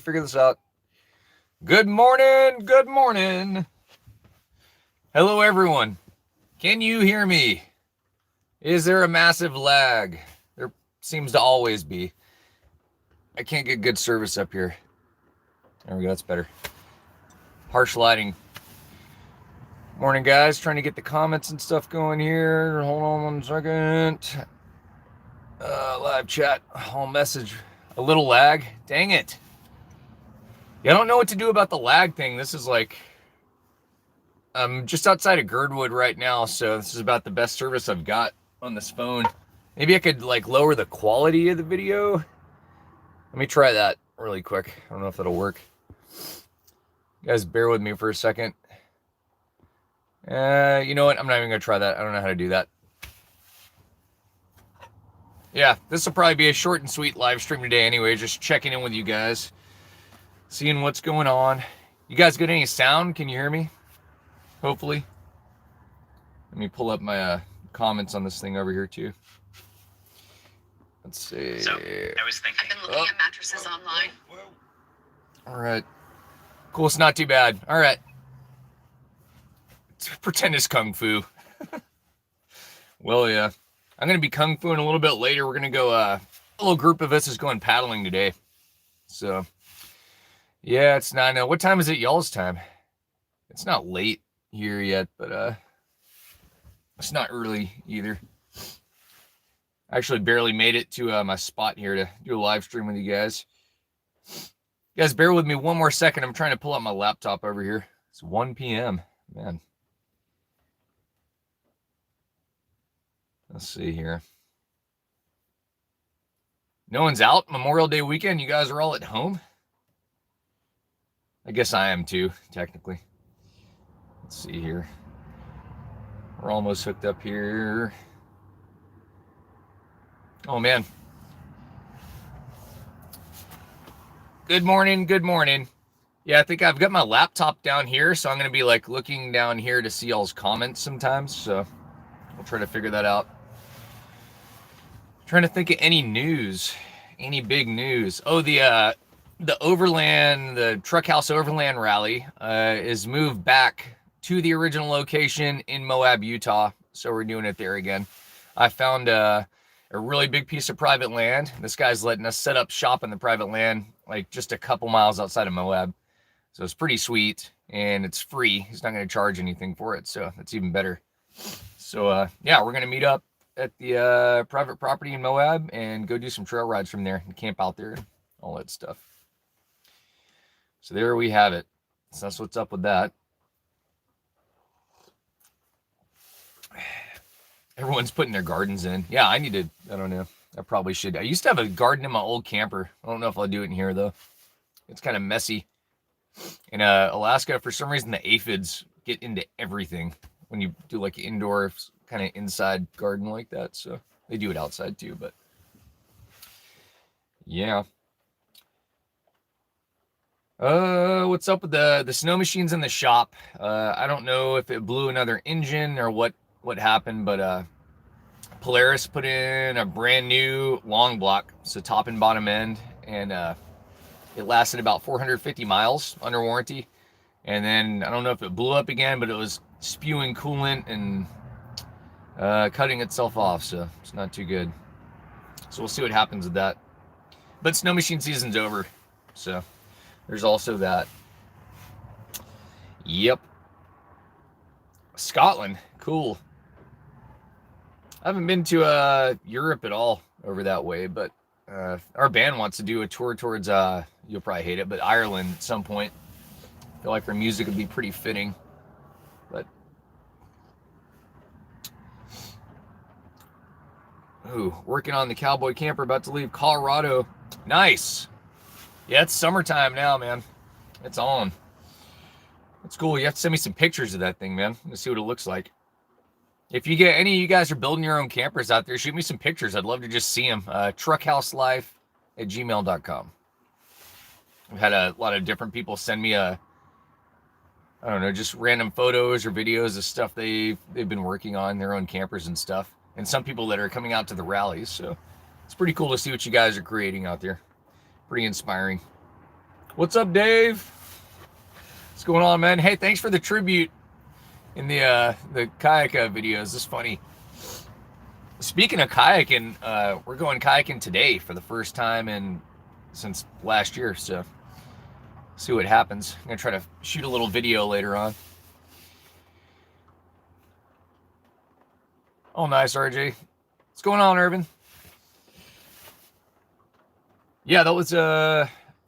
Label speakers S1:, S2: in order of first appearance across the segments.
S1: figure this out. Good morning. Good morning. Hello, everyone. Can you hear me? Is there a massive lag? There seems to always be. I can't get good service up here. There we go. That's better. Harsh lighting. Morning, guys. Trying to get the comments and stuff going here. Hold on 1 second. Live chat. Whole message. A little lag. Dang it. Yeah, I don't know what to do about the lag thing. This is like... I'm just outside of Girdwood right now, so this is about the best service I've got on this phone. Maybe I could like lower the quality of the video. Let me try that really quick. I don't know if that'll work. You guys bear with me for a second. You know what? I'm not even gonna try that. I don't know how to do that. Yeah, this will probably be a short and sweet live stream today anyway. Just checking in with you guys. Seeing what's going on. You guys get any sound? Can you hear me? Hopefully. Let me pull up my comments on this thing over here too. Let's see.
S2: So, I was thinking. I've been looking at mattresses online.
S1: All right. Cool, it's not too bad. All right. Let's pretend it's Kung Fu. Well, yeah. I'm going to be Kung Fu in a little bit later. We're going to go, a little group of us is going paddling today. So, yeah, it's not, what time is it y'all's time? It's not late here yet, but it's not early either. I actually barely made it to my spot here to do a live stream with you guys. You guys, bear with me 1 more second. I'm trying to pull out my laptop over here. It's 1 p.m. Man. Let's see here. No one's out Memorial Day weekend. You guys are all at home. I guess I am too, technically. Let's see here. We're almost hooked up here. Oh, man. Good morning. Good morning. Yeah, I think I've got my laptop down here, so I'm going to be like looking down here to see y'all's comments sometimes. So we'll try to figure that out. Trying to think of any news, any big news. Oh, the Overland, the Truckhouse Overland Rally is moved back to the original location in Moab, Utah. So we're doing it there again. I found a really big piece of private land. This guy's letting us set up shop in the private land, like just a couple miles outside of Moab. So it's pretty sweet and it's free. He's not going to charge anything for it. So that's even better. So yeah, we're going to meet up at the private property in Moab and go do some trail rides from there and camp out there and all that stuff. So there we have it. So that's what's up with that. Everyone's putting their gardens in. Yeah, I need to, I don't know. I probably should. I used to have a garden in my old camper. I don't know if I'll do it in here though. It's kind of messy. In Alaska, for some reason, the aphids get into everything when you do like indoor kind of inside garden like that. So they do it outside too, but yeah. What's up with the snow machines in the shop? I don't know if it blew another engine or what happened, but Polaris put in a brand new long block, so top and bottom end, and it lasted about 450 miles under warranty. And then I don't know if it blew up again, but it was spewing coolant and cutting itself off, so it's not too good. So we'll see what happens with that. But snow machine season's over, so there's also that. Yep. Scotland, cool. I haven't been to Europe at all over that way, but our band wants to do a tour towards, you'll probably hate it, but Ireland at some point. I feel like our music would be pretty fitting, but ooh, working on the cowboy camper, about to leave Colorado. Nice. Yeah, it's summertime now, man. It's on. It's cool. You have to send me some pictures of that thing, man. Let's see what it looks like. If you get any of you guys are building your own campers out there, shoot me some pictures. I'd love to just see them. Truckhouselife@gmail.com. I've had a lot of different people send me I don't know, just random photos or videos of stuff they've been working on, their own campers and stuff. And some people that are coming out to the rallies. So it's pretty cool to see what you guys are creating out there. Pretty inspiring. What's up, Dave? What's going on, man? Hey, thanks for the tribute in the kayak videos. This is funny. Speaking of kayaking, we're going kayaking today for the first time since last year, so see what happens. I'm gonna try to shoot a little video later on. Oh, nice, RJ. What's going on, Irvin? Yeah, that was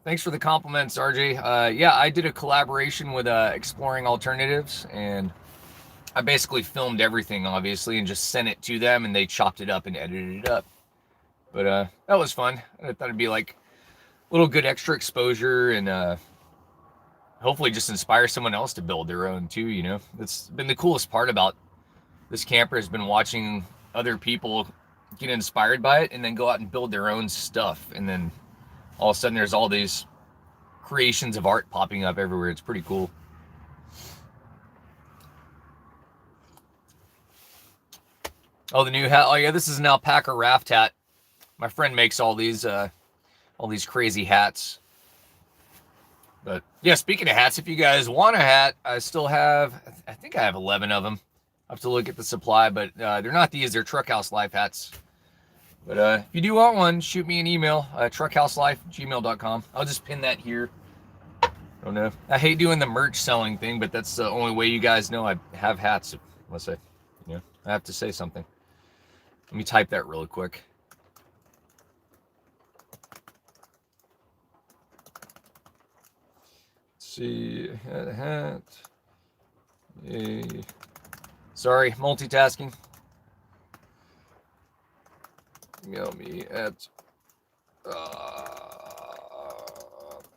S1: thanks for the compliments, RJ. Yeah, I did a collaboration with Exploring Alternatives, and I basically filmed everything, obviously, and just sent it to them, and they chopped it up and edited it up. But that was fun. I thought it'd be like a little good extra exposure, and hopefully just inspire someone else to build their own too, you know? That's been the coolest part about this camper, has been watching other people get inspired by it and then go out and build their own stuff. And then all of a sudden there's all these creations of art popping up everywhere. It's pretty cool. Oh, the new hat. Oh yeah, this is an alpaca raft hat. My friend makes all these crazy hats. But yeah, speaking of hats, if you guys want a hat, I still have, I think I have 11 of them. I have to look at the supply, but they're not these, they're Truckhouse Life hats. But if you do want one, shoot me an email, truckhouselife@gmail.com. I'll just pin that here. I don't know. I hate doing the merch selling thing, but that's the only way you guys know I have hats, unless I have to say something. Let me type that really quick. See, hat. Yay. Sorry, multitasking. Email me at.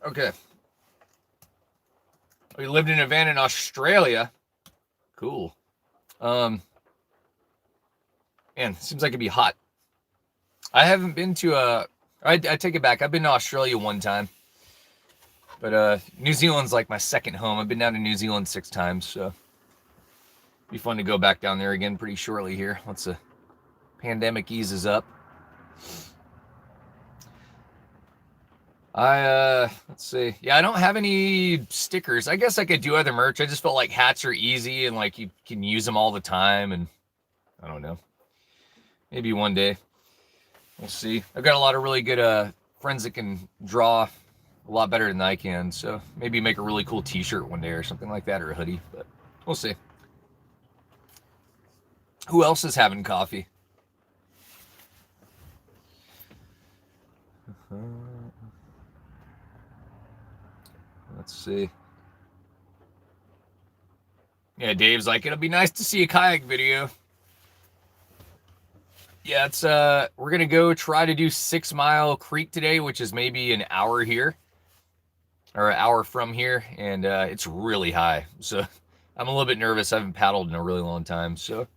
S1: Okay. We lived in a van in Australia. Cool. Man, seems like it'd be hot. I haven't been to I take it back. I've been to Australia one time. But New Zealand's like my second home. I've been down to New Zealand 6 times, so be fun to go back down there again pretty shortly here once the pandemic eases up. Let's see. Yeah, I don't have any stickers. I guess I could do other merch. I just felt like hats are easy and like you can use them all the time, and I don't know. Maybe one day. We'll see. I've got a lot of really good friends that can draw a lot better than I can, so maybe make a really cool t-shirt one day or something like that, or a hoodie, but we'll see. Who else is having coffee? Let's see. Yeah, Dave's like, it'll be nice to see a kayak video. Yeah, it's we're gonna go try to do 6 Mile Creek today, which is maybe an hour here, or an hour from here, and it's really high, so I'm a little bit nervous. I haven't paddled in a really long time, so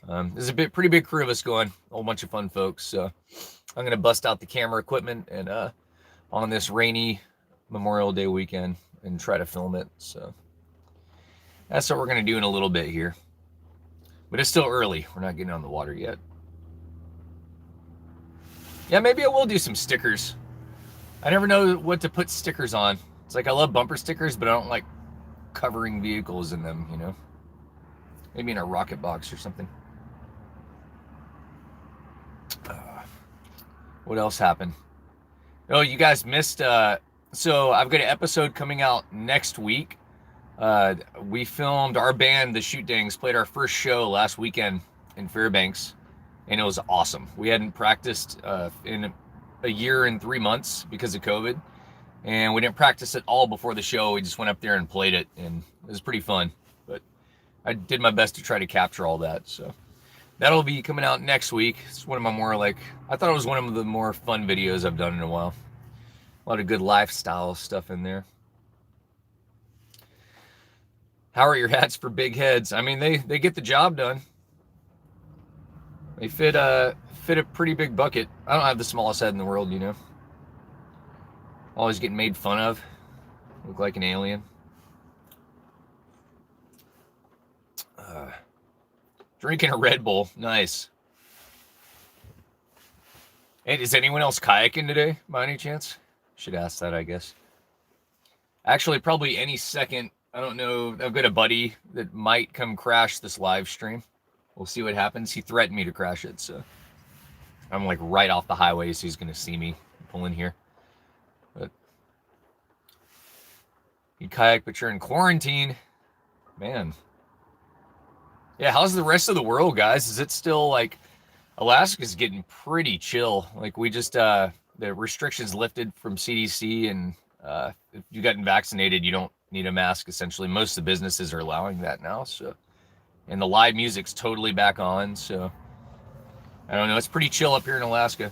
S1: there's a pretty big crew of us going, a whole bunch of fun folks. So I'm gonna bust out the camera equipment and on this rainy Memorial Day weekend and try to film it. So that's what we're gonna do in a little bit here, but it's still early. We're not getting on the water yet. Yeah, maybe I will do some stickers. I never know what to put stickers on. It's like I love bumper stickers, but I don't like covering vehicles in them, you know? Maybe in a rocket box or something. What else happened? Oh, you guys missed, so I've got an episode coming out next week. We filmed, our band, the Shoot Dangs, played our first show last weekend in Fairbanks, and it was awesome. We hadn't practiced in a year and 3 months because of COVID, and we didn't practice at all before the show. We just went up there and played it, and it was pretty fun. But I did my best to try to capture all that, so that'll be coming out next week. It's one of my more I thought it was one of the more fun videos I've done in a while. A lot of good lifestyle stuff in there. How are your hats for big heads? I mean, they get the job done. They fit a pretty big bucket. I don't have the smallest head in the world, you know. Always getting made fun of. Look like an alien. Drinking a Red Bull. Nice. Hey, is anyone else kayaking today, by any chance? Should ask that, I guess. Actually, probably any second. I don't know. I've got a buddy that might come crash this live stream. We'll see what happens. He threatened me to crash it, so I'm like right off the highway, so he's gonna see me pull in here. But you kayak, but you're in quarantine, man. Yeah, how's the rest of the world, guys? Is it still like Alaska's getting pretty chill? Like we just the restrictions lifted from CDC, and if you gotten vaccinated, you don't need a mask. Essentially, most of the businesses are allowing that now. So, and the live music's totally back on. So, I don't know. It's pretty chill up here in Alaska.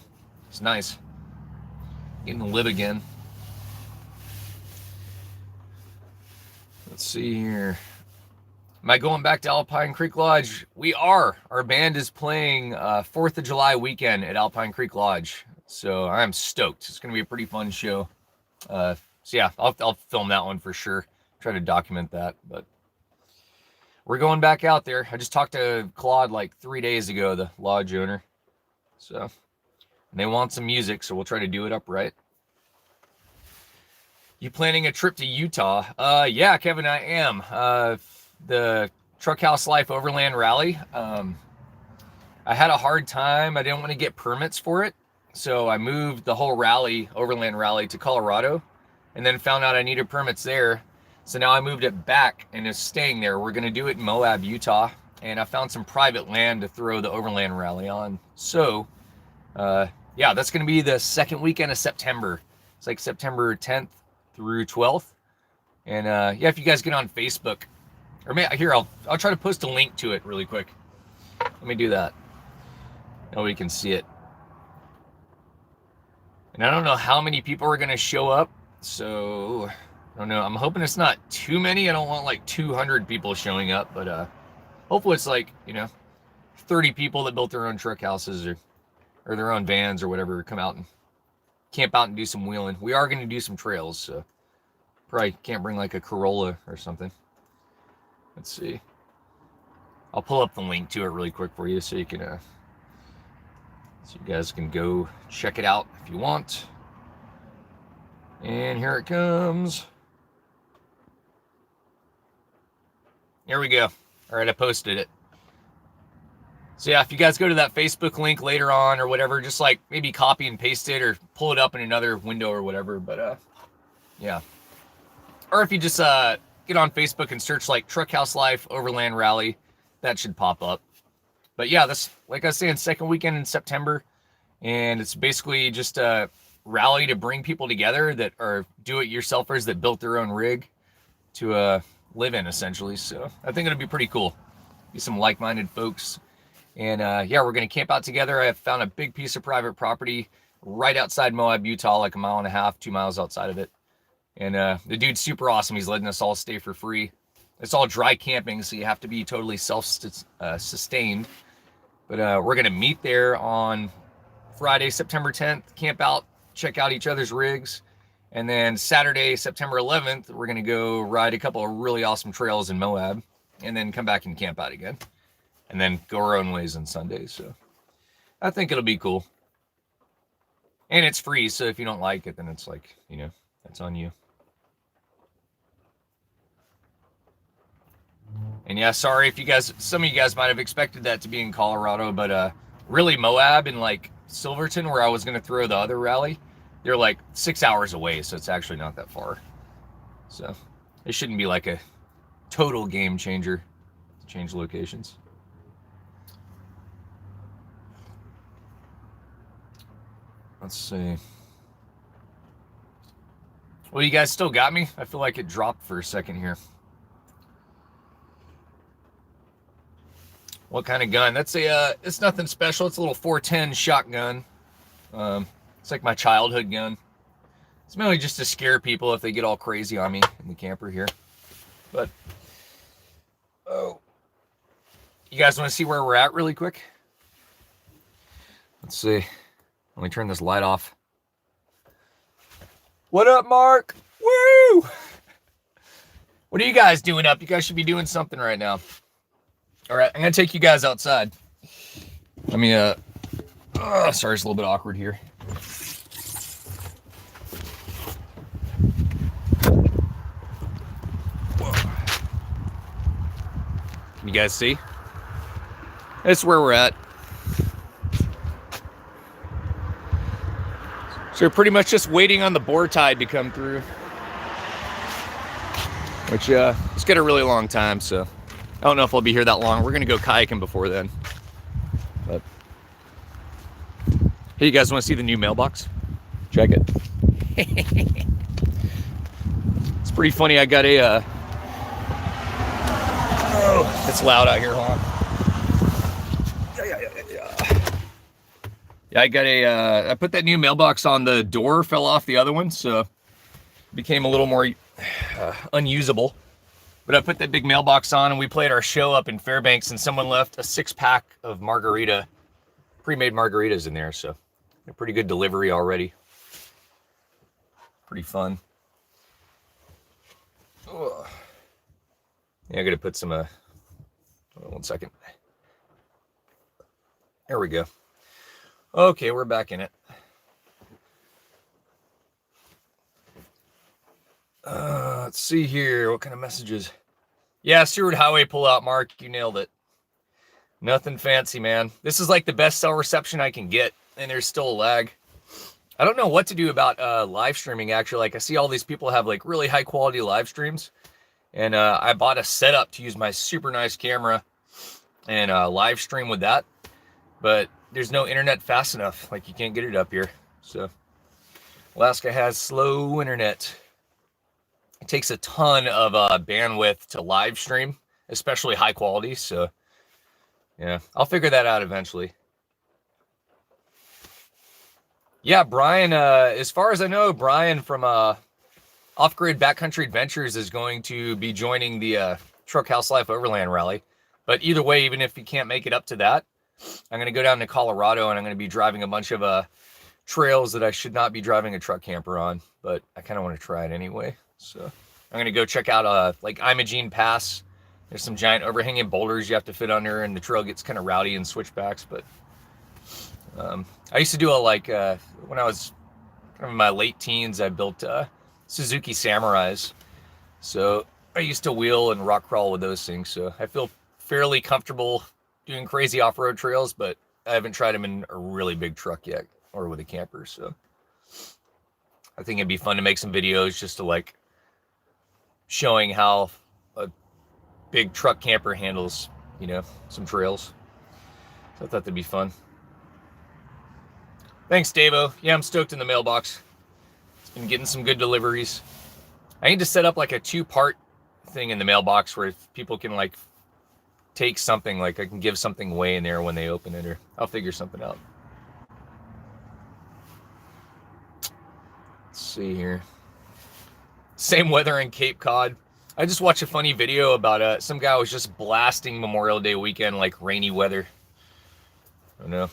S1: It's nice getting to live again. Let's see here. Am I going back to Alpine Creek Lodge? We are. Our band is playing 4th of July weekend at Alpine Creek Lodge. So I'm stoked. It's going to be a pretty fun show. So yeah, I'll film that one for sure. Try to document that. But we're going back out there. I just talked to Claude like 3 days ago, the lodge owner. So and they want some music, so we'll try to do it upright. You planning a trip to Utah? Yeah, Kevin, I am. The Truckhouse Life Overland Rally. I had a hard time. I didn't want to get permits for it. So I moved the whole rally, Overland Rally, to Colorado, and then found out I needed permits there. So now I moved it back and is staying there. We're going to do it in Moab, Utah. And I found some private land to throw the Overland Rally on. So, yeah, that's going to be the second weekend of September. It's like September 10th through 12th. And yeah, if you guys get on Facebook, or here, I'll try to post a link to it really quick. Let me do that. Nobody can see it. And I don't know how many people are going to show up. So, I don't know. I'm hoping it's not too many. I don't want like 200 people showing up. But hopefully it's like, 30 people that built their own truck houses or their own vans or whatever come out and camp out and do some wheeling. We are going to do some trails. So, probably can't bring like a Corolla or something. Let's see. I'll pull up the link to it really quick for you so you can, so you guys can go check it out if you want. And here it comes. Here we go. All right, I posted it. So yeah, if you guys go to that Facebook link later on or whatever, just like maybe copy and paste it or pull it up in another window or whatever. But yeah. Or if you just get on Facebook and search like Truckhouse Life Overland Rally, that should pop up. But yeah, that's, like I was saying, second weekend in September, and it's basically just a rally to bring people together that are do-it-yourselfers that built their own rig to live in, essentially. So I think it'll be pretty cool. Be some like-minded folks. And yeah, we're going to camp out together. I found a big piece of private property right outside Moab, Utah, like 1.5 miles, 2 miles outside of it. And the dude's super awesome. He's letting us all stay for free. It's all dry camping, so you have to be totally self-sustained. But we're going to meet there on Friday, September 10th, camp out, check out each other's rigs. And then Saturday, September 11th, we're going to go ride a couple of really awesome trails in Moab and then come back and camp out again. And then go our own ways on Sunday. So I think it'll be cool. And it's free, so if you don't like it, then it's like, that's on you. And yeah, sorry if some of you guys might have expected that to be in Colorado, but really Moab and like Silverton, where I was going to throw the other rally, they're like 6 hours away, so it's actually not that far. So it shouldn't be like a total game changer to change locations. Let's see. Well, you guys still got me? I feel like it dropped for a second here. What kind of gun? That's it's nothing special. It's a little 410 shotgun. It's like my childhood gun. It's mainly just to scare people if they get all crazy on me in the camper here. But, oh. You guys want to see where we're at really quick? Let's see. Let me turn this light off. What up, Mark? Woo! What are you guys doing up? You guys should be doing something right now. All right, I'm going to take you guys outside. Let me, sorry, it's a little bit awkward here. You guys see? That's where we're at. So we're pretty much just waiting on the boar tide to come through. Which, it's got a really long time, so I don't know if I'll be here that long. We're going to go kayaking before then. But, hey, you guys want to see the new mailbox? Check it. It's pretty funny. I got a, oh, it's loud out here, hold on. Yeah, I got I put that new mailbox on the door, fell off the other one, so it became a little more unusable. But I put that big mailbox on, and we played our show up in Fairbanks, and someone left a 6-pack of pre-made margaritas in there, so a pretty good delivery already. Pretty fun. Ugh. Yeah, I gotta put some, 1 second. There we go. Okay, we're back in it. Let's see here. What kind of messages? Yeah, Seward Highway pullout, Mark. You nailed it. Nothing fancy, man. This is like the best cell reception I can get, and there's still a lag. I don't know what to do about live streaming, actually. Like, I see all these people have, like, really high-quality live streams, and I bought a setup to use my super nice camera and live stream with that, but there's no internet fast enough. Like, you can't get it up here. So Alaska has slow internet. It takes a ton of bandwidth to live stream, especially high quality. So yeah, I'll figure that out eventually. Yeah, Brian, as far as I know, Brian from Off-Grid Backcountry Adventures is going to be joining the Truck House Life Overland Rally. But either way, even if you can't make it up to that, I'm going to go down to Colorado, and I'm going to be driving a bunch of trails that I should not be driving a truck camper on, but I kind of want to try it anyway. So I'm going to go check out like Imogene Pass. There's some giant overhanging boulders you have to fit under, and the trail gets kind of rowdy and switchbacks. But I used to do when I was in my late teens, I built Suzuki Samurais. So I used to wheel and rock crawl with those things. So I feel fairly comfortable doing crazy off-road trails, but I haven't tried them in a really big truck yet or with a camper. So I think it'd be fun to make some videos just to like showing how a big truck camper handles, some trails. So I thought that'd be fun. Thanks, Davo. Yeah, I'm stoked in the mailbox. It's been getting some good deliveries. I need to set up like a 2-part thing in the mailbox where people can like take something, like I can give something away in there when they open it, or I'll figure something out. Let's see here. Same weather in Cape Cod. I just watched a funny video about some guy was just blasting Memorial Day weekend, like rainy weather. I don't know.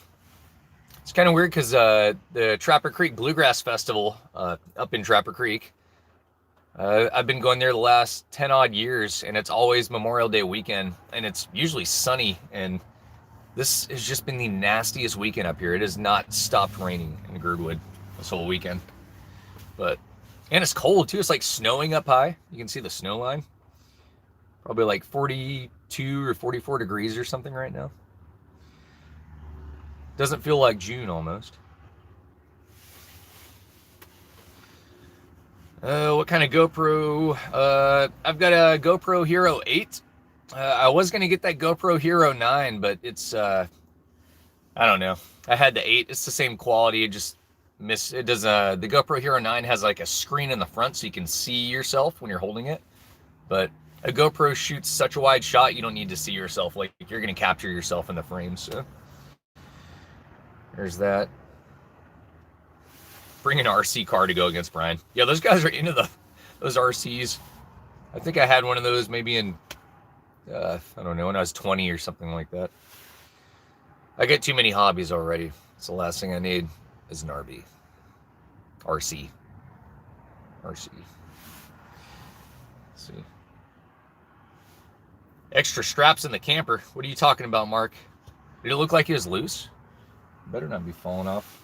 S1: It's kind of weird because the Trapper Creek Bluegrass Festival up in Trapper Creek, I've been going there the last 10 odd years, and it's always Memorial Day weekend, and it's usually sunny, and this has just been the nastiest weekend up here. It has not stopped raining in Girdwood this whole weekend. And it's cold too. It's like snowing up high. You can see the snow line. Probably like 42 or 44 degrees or something right now. Doesn't feel like June almost. What kind of GoPro? I've got a GoPro Hero 8. I was going to get that GoPro Hero 9, but it's, I don't know. I had the 8. It's the same quality. It just the GoPro Hero 9 has like a screen in the front so you can see yourself when you're holding it. But a GoPro shoots such a wide shot, you don't need to see yourself. Like, you're going to capture yourself in the frame, so. There's that. Bring an RC car to go against Brian. Yeah, those guys are into those RCs. I think I had one of those maybe in, I don't know, when I was 20 or something like that. I get too many hobbies already. It's the last thing I need is an RV. RC. Let's see. Extra straps in the camper. What are you talking about, Mark? Did it look like it was loose? Better not be falling off.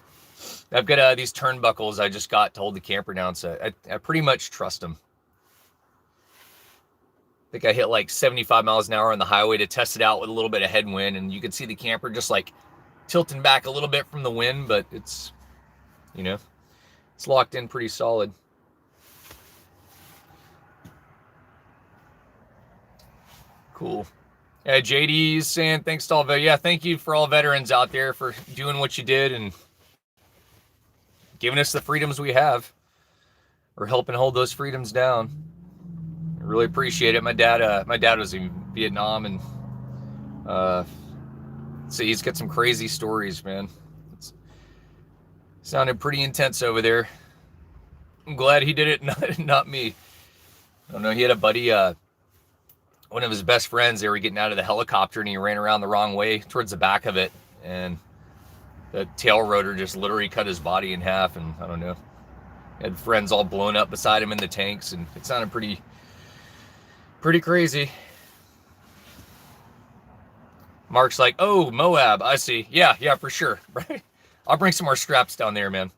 S1: I've got these turnbuckles I just got to hold the camper down, so I pretty much trust them. think I hit like 75 miles an hour on the highway to test it out with a little bit of headwind, and you could see the camper just like tilting back a little bit from the wind, but it's, you know, it's locked in pretty solid. Cool. Yeah, JD's saying thanks to all yeah, thank you for all veterans out there for doing what you did and giving us the freedoms we have, or helping hold those freedoms down. I really appreciate it. My dad was in Vietnam, and so he's got some crazy stories, man. It's sounded pretty intense over there. I'm glad he did it, not me. I don't know. He had a buddy, one of his best friends. They were getting out of the helicopter, and he ran around the wrong way towards the back of it, and the tail rotor just literally cut his body in half. And I don't know. He had friends all blown up beside him in the tanks, and it sounded pretty crazy. Mark's like, oh, Moab, I see. Yeah, for sure. Right? I'll bring some more straps down there, man.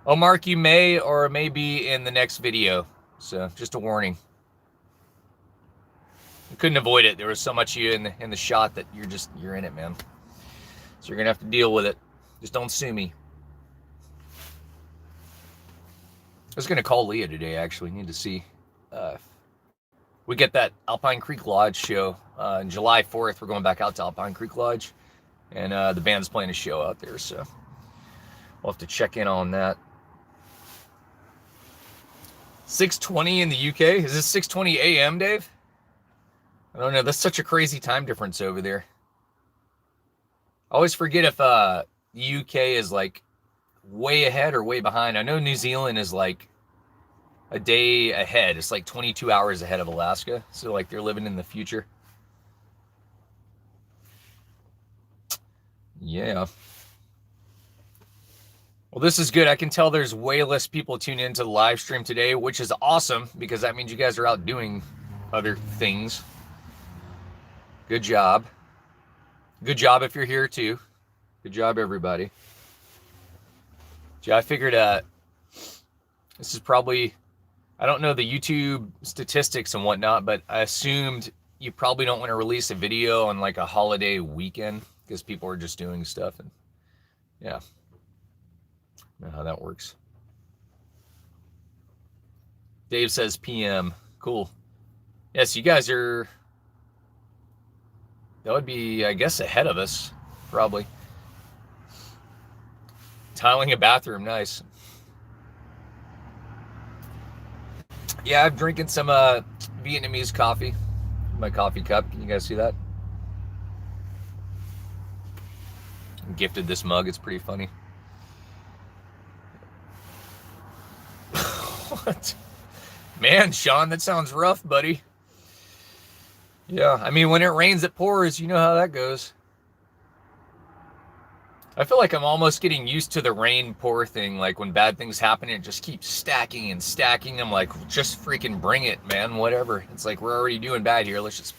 S1: Oh, Mark, you may or may be in the next video. So, just a warning. You couldn't avoid it. There was so much of you in the shot that you're in it, man. So you're going to have to deal with it. Just don't sue me. I was going to call Leah today, actually. Need to see. We get that Alpine Creek Lodge show. July 4th, we're going back out to Alpine Creek Lodge. And the band's playing a show out there, so we'll have to check in on that. 6:20 in the UK? Is this 6:20 a.m., Dave? I don't know. That's such a crazy time difference over there. I always forget if the UK is like way ahead or way behind. I know New Zealand is like a day ahead. It's like 22 hours ahead of Alaska. So like they're living in the future. Yeah. Well, this is good. I can tell there's way less people tuning into the live stream today, which is awesome because that means you guys are out doing other things. Good job. Good job if you're here too. Good job, everybody. Yeah, I figured this is probably, I don't know the YouTube statistics and whatnot, but I assumed you probably don't want to release a video on like a holiday weekend because people are just doing stuff. And yeah, I know how that works. Dave says PM. Cool. Yes, you guys are, that would be, I guess, ahead of us, probably. Tiling a bathroom, nice. Yeah, I'm drinking some Vietnamese coffee. My coffee cup. Can you guys see that? I'm gifted this mug. It's pretty funny. What? Man, Sean, that sounds rough, buddy. Yeah, I mean, when it rains, it pours. You know how that goes. I feel like I'm almost getting used to the rain pour thing. Like when bad things happen, it just keeps stacking and stacking. I'm like, just freaking bring it, man. Whatever. It's like we're already doing bad here. Let's just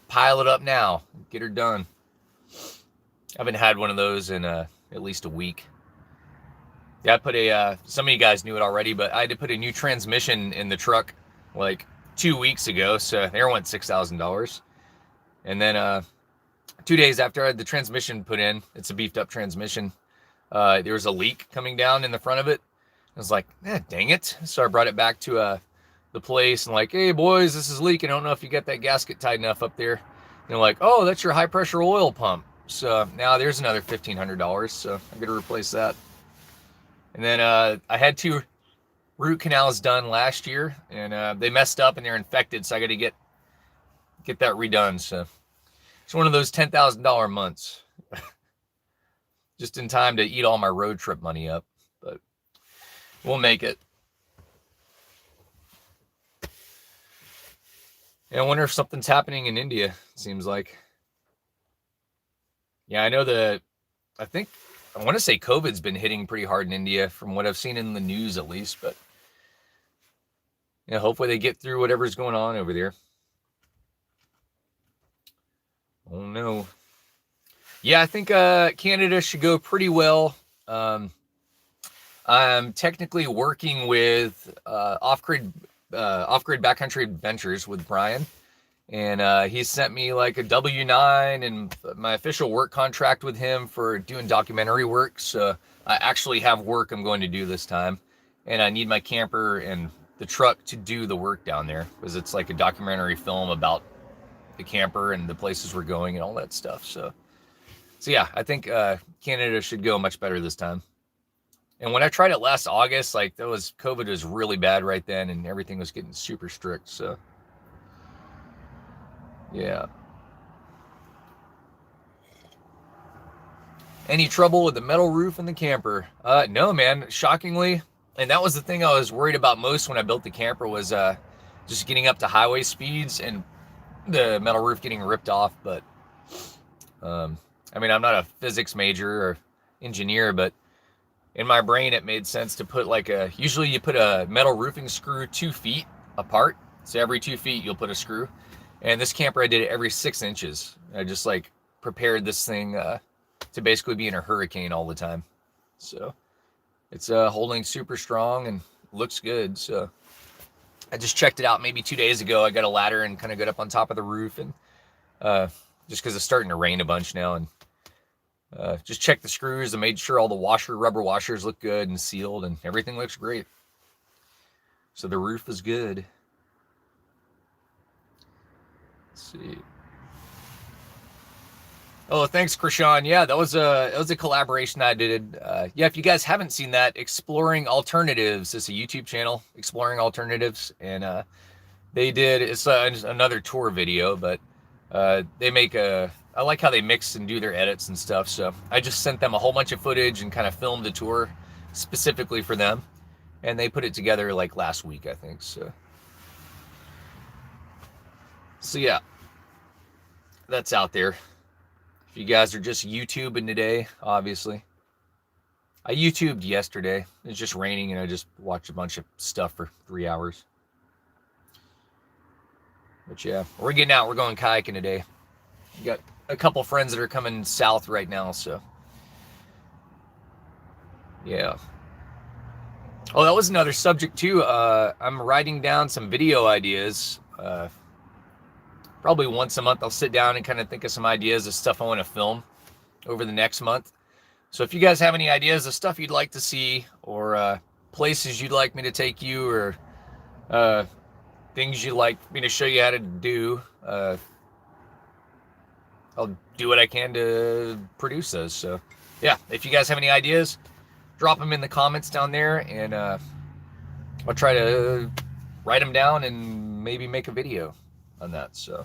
S1: pile it up now. Get her done. I haven't had one of those in at least a week. Yeah, I put some of you guys knew it already, but I had to put a new transmission in the truck like 2 weeks ago. So there went $6,000. And then 2 days after I had the transmission put in, it's a beefed up transmission, there was a leak coming down in the front of it. I was like, dang it. So I brought it back to the place and like, hey boys, this is leaking. I don't know if you got that gasket tight enough up there. And they're like, oh, that's your high pressure oil pump. So now there's another $1,500. So I got to replace that. And then I had 2 root canals done last year, and they messed up and they're infected. So I got to get that redone. So it's one of those $10,000 months. Just in time to eat all my road trip money up, but we'll make it. And I wonder if something's happening in India, it seems like. Yeah, I know I want to say COVID's been hitting pretty hard in India from what I've seen in the news at least, but yeah, hopefully they get through whatever's going on over there. Oh no. Yeah, I think Canada should go pretty well. I'm technically working with off-grid Off-Grid Backcountry Adventures with Brian. And he sent me like a W-9 and my official work contract with him for doing documentary work. So I actually have work I'm going to do this time. And I need my camper and the truck to do the work down there, because it's like a documentary film about the camper and the places we're going and all that stuff. So yeah, I think Canada should go much better this time. And when I tried it last August, like COVID was really bad right then, and everything was getting super strict. So yeah. Any trouble with the metal roof in the camper? No, man. Shockingly, and that was the thing I was worried about most when I built the camper, was just getting up to highway speeds and the metal roof getting ripped off. But I mean, I'm not a physics major or engineer, but in my brain it made sense to put usually you put a metal roofing screw 2 feet apart. So every 2 feet you'll put a screw. And this camper, I did it every 6 inches. I just prepared this thing to basically be in a hurricane all the time. So it's holding super strong and looks good. So I just checked it out maybe 2 days ago. I got a ladder and kind of got up on top of the roof, and just because it's starting to rain a bunch now, and just checked the screws and made sure all the rubber washers look good and sealed, and everything looks great. So the roof is good. Let's see. Oh, thanks, Krishan. Yeah, that was a collaboration I did. Yeah, if you guys haven't seen that, Exploring Alternatives is a YouTube channel, Exploring Alternatives, and it's another tour video, but they make I like how they mix and do their edits and stuff. So I just sent them a whole bunch of footage and kind of filmed the tour specifically for them, and they put it together last week, I think. So yeah, that's out there. If you guys are just YouTubing today, obviously. I YouTubed yesterday. It was just raining, and I just watched a bunch of stuff for 3 hours. But yeah, we're getting out. We're going kayaking today. We got a couple friends that are coming south right now, so yeah. Oh, that was another subject too. I'm writing down some video ideas. Probably once a month I'll sit down and kind of think of some ideas of stuff I want to film over the next month. So if you guys have any ideas of stuff you'd like to see, or places you'd like me to take you, or things you'd like me to show you how to do, I'll do what I can to produce those. So yeah, if you guys have any ideas, drop them in the comments down there, and I'll try to write them down and maybe make a video on that. So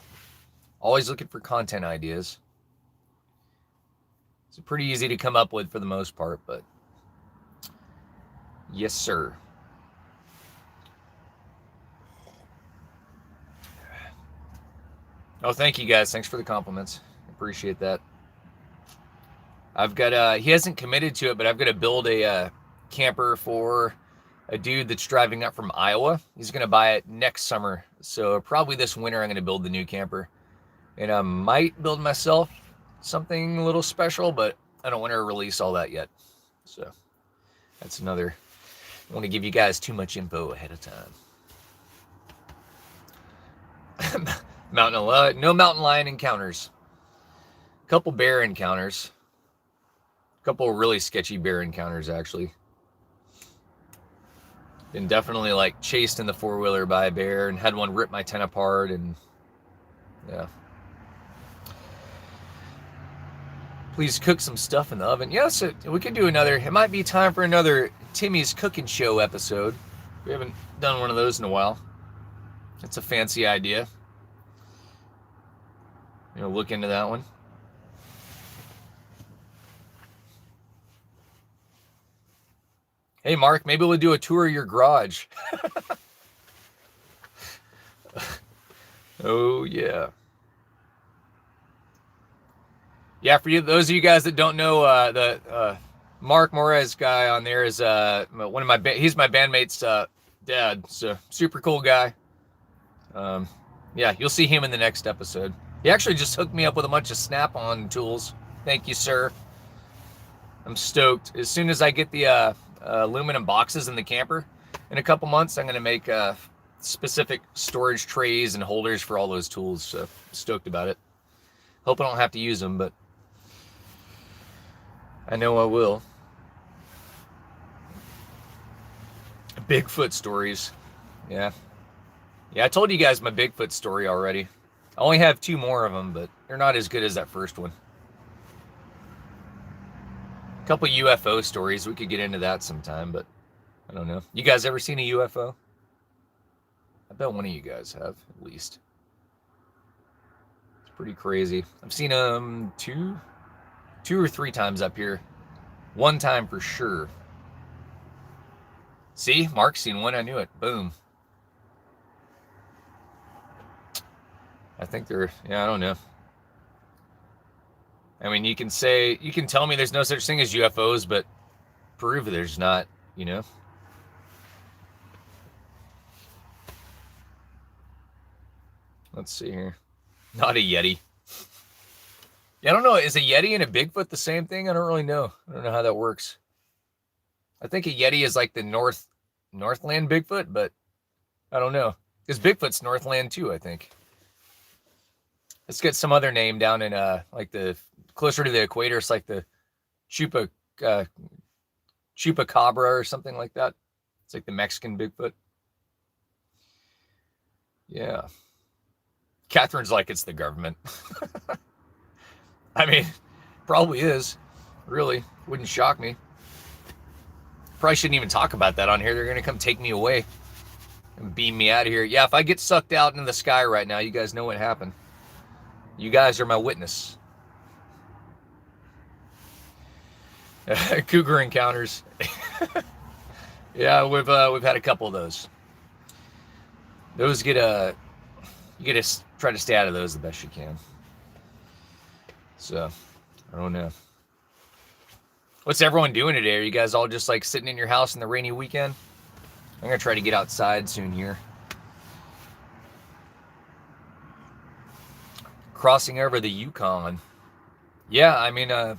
S1: always looking for content ideas. It's pretty easy to come up with for the most part, but yes, sir. Oh, thank you guys. Thanks for the compliments. Appreciate that. I've got he hasn't committed to it, but I've got to build a camper for a dude that's driving up from Iowa. He's going to buy it next summer. So probably this winter I'm going to build the new camper. And I might build myself something a little special, but I don't want to release all that yet. So that's another. I don't want to give you guys too much info ahead of time. No mountain lion encounters. A couple bear encounters. A couple really sketchy bear encounters, actually. Been definitely chased in the 4-wheeler by a bear, and had one rip my tent apart, and yeah. Please cook some stuff in the oven. Yes, we could do another. It might be time for another Timmy's Cooking Show episode. We haven't done one of those in a while. It's a fancy idea. Look into that one. Hey, Mark, maybe we'll do a tour of your garage. Oh, yeah. Yeah, for those of you guys that don't know, the Mark Morez guy on there is he's my bandmate's dad. So super cool guy. Yeah, you'll see him in the next episode. He actually just hooked me up with a bunch of Snap-on tools. Thank you, sir. I'm stoked. As soon as I get the aluminum boxes in the camper in a couple months, I'm going to make specific storage trays and holders for all those tools. So stoked about it. Hope I don't have to use them, but I know I will. Bigfoot stories. Yeah. Yeah, I told you guys my Bigfoot story already. I only have 2 more of them, but they're not as good as that first one. A couple UFO stories. We could get into that sometime, but I don't know. You guys ever seen a UFO? I bet one of you guys have, at least. It's pretty crazy. I've seen them 2 or 3 times up here. 1 time for sure. See, Mark's seen one. I knew it. Boom. I think they're, yeah, I don't know. I mean, you can tell me there's no such thing as UFOs, but prove there's not, you know? Let's see here. Not a Yeti. Yeah, I don't know. Is a Yeti and a Bigfoot the same thing? I don't really know. I don't know how that works. I think a Yeti is like the Northland Bigfoot, but I don't know. Because Bigfoot's Northland too, I think. Let's get some other name down in like the closer to the equator. It's like the Chupacabra or something like that. It's like the Mexican Bigfoot. Yeah. Catherine's like it's the government. I mean, probably is. Really. Wouldn't shock me. Probably shouldn't even talk about that on here. They're going to come take me away and beam me out of here. Yeah, if I get sucked out into the sky right now, you guys know what happened. You guys are my witness. Cougar encounters. Yeah, we've had a couple of those. Those you get to try to stay out of those the best you can. So, I don't know. What's everyone doing today? Are you guys all just like sitting in your house in the rainy weekend? I'm gonna try to get outside soon here. Crossing over the Yukon. Yeah, I mean, I'm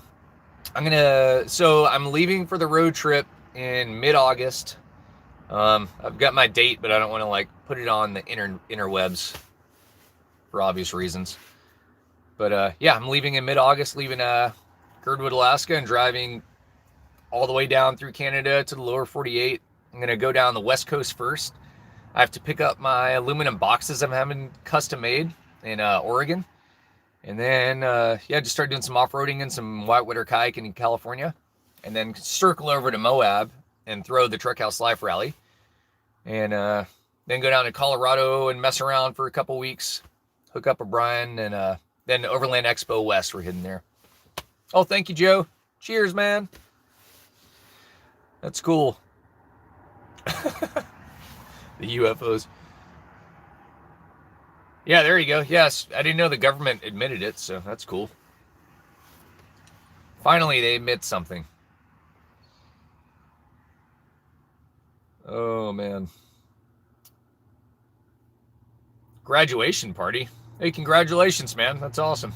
S1: leaving for the road trip in mid-August. I've got my date, but I don't want to like put it on the interwebs for obvious reasons. But yeah, I'm leaving in mid-August, leaving Girdwood, Alaska, and driving all the way down through Canada to the lower 48. I'm going to go down the West Coast first. I have to pick up my aluminum boxes I'm having custom made in Oregon. And then, just start doing some off-roading and some whitewater kayaking in California. And then circle over to Moab and throw the Truck House Life Rally. And then go down to Colorado and mess around for a couple weeks. Hook up with Brian. And then Overland Expo West, we're heading there. Oh, thank you, Joe. Cheers, man. That's cool. The UFOs. Yeah, there you go. Yes, I didn't know the government admitted it, so that's cool. Finally, they admit something. Oh, man. Graduation party. Hey, congratulations, man. That's awesome.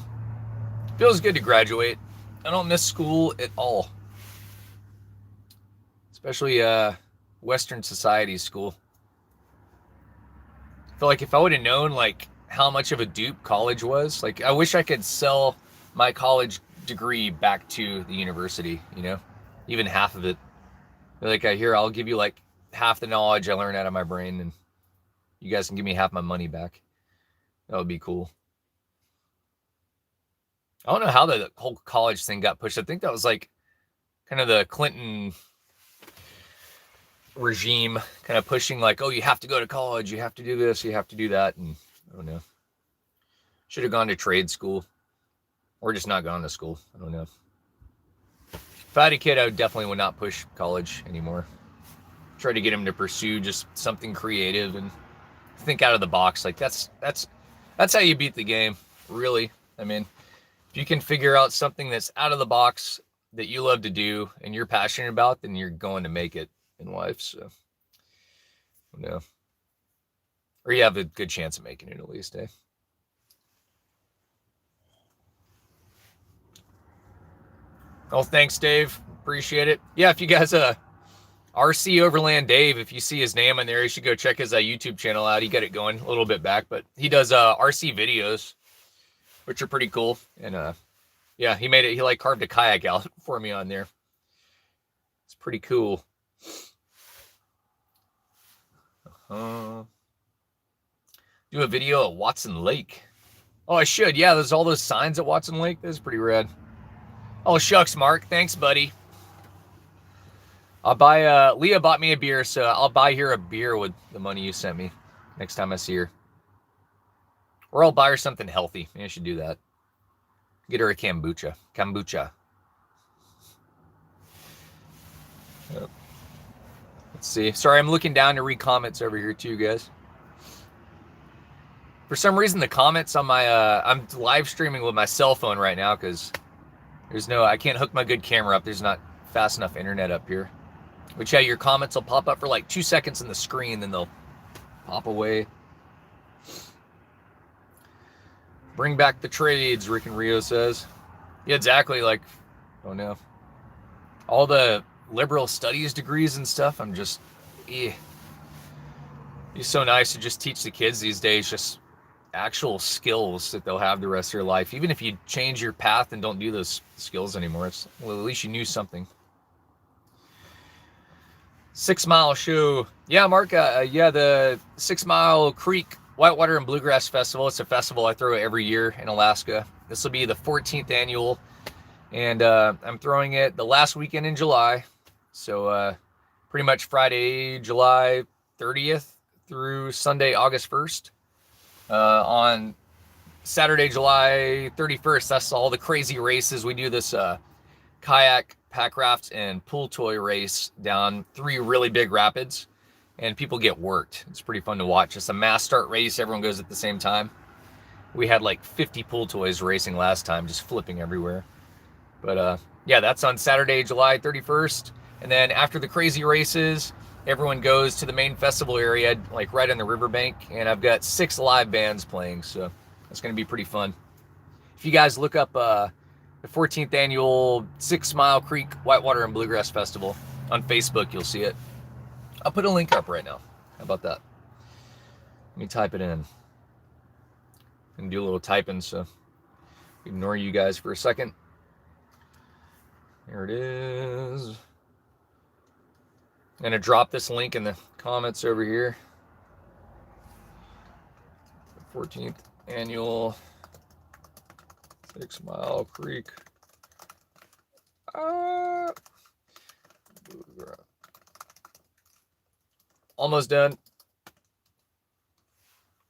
S1: Feels good to graduate. I don't miss school at all. Especially Western society school. I feel like if I would have known like how much of a dupe college was, like I wish I could sell my college degree back to the university, you know, even half of it. Like I'll give you like half the knowledge I learned out of my brain, and you guys can give me half my money back. That would be cool. I don't know how the whole college thing got pushed. I think that was like kind of the Clinton regime kind of pushing like, oh, you have to go to college, you have to do this, you have to do that. And I don't know. Should have gone to trade school or just not gone to school. I don't know. If I had a kid, I definitely would not push college anymore. Try to get him to pursue just something creative and think out of the box. Like that's how you beat the game, really. I mean, if you can figure out something that's out of the box that you love to do and you're passionate about, then you're going to make it in life. So, no. Or you have a good chance of making it at least, eh? Oh, thanks, Dave. Appreciate it. Yeah, if you guys RC Overland Dave, if you see his name in there, you should go check his YouTube channel out. He got it going a little bit back, but he does RC videos, which are pretty cool. And yeah, he made it. He like carved a kayak out for me on there. It's pretty cool. Do a video at Watson Lake. Oh, I should. Yeah, there's all those signs at Watson Lake. That's pretty rad. Oh, shucks, Mark. Thanks, buddy. I'll buy, Leah bought me a beer, so I'll buy her a beer with the money you sent me next time I see her. Or I'll buy her something healthy. Maybe I should do that. Get her a kombucha. Kombucha. Yep. Let's see. Sorry, I'm looking down to read comments over here too, guys. For some reason, the comments on my, I'm live streaming with my cell phone right now because I can't hook my good camera up. There's not fast enough internet up here. Which, yeah, your comments will pop up for like 2 seconds on the screen, then they'll pop away. Bring back the trades, Rick and Rio says. Yeah, exactly. Like, oh no. All the liberal studies degrees and stuff, I'm just, It's so nice to just teach the kids these days just actual skills that they'll have the rest of their life. Even if you change your path and don't do those skills anymore, well, at least you knew something. 6 Mile Show. Yeah, Mark, yeah, the 6 Mile Creek Whitewater and Bluegrass Festival. It's a festival I throw every year in Alaska. This will be the 14th annual, and I'm throwing it the last weekend in July. So pretty much Friday, July 30th through Sunday, August 1st. On Saturday, July 31st, that's all the crazy races. We do this kayak, pack raft, and pool toy race down 3 really big rapids, and people get worked. It's pretty fun to watch. It's a mass start race. Everyone goes at the same time. We had like 50 pool toys racing last time, just flipping everywhere. But yeah, that's on Saturday, July 31st. And then after the crazy races, everyone goes to the main festival area, like right on the riverbank, and I've got 6 live bands playing, so that's going to be pretty fun. If you guys look up the 14th annual 6 Mile Creek Whitewater and Bluegrass Festival on Facebook, you'll see it. I'll put a link up right now. How about that? Let me type it in. And do a little typing, so ignore you guys for a second. There it is. I'm going to drop this link in the comments over here. 14th annual 6 Mile Creek. Almost done.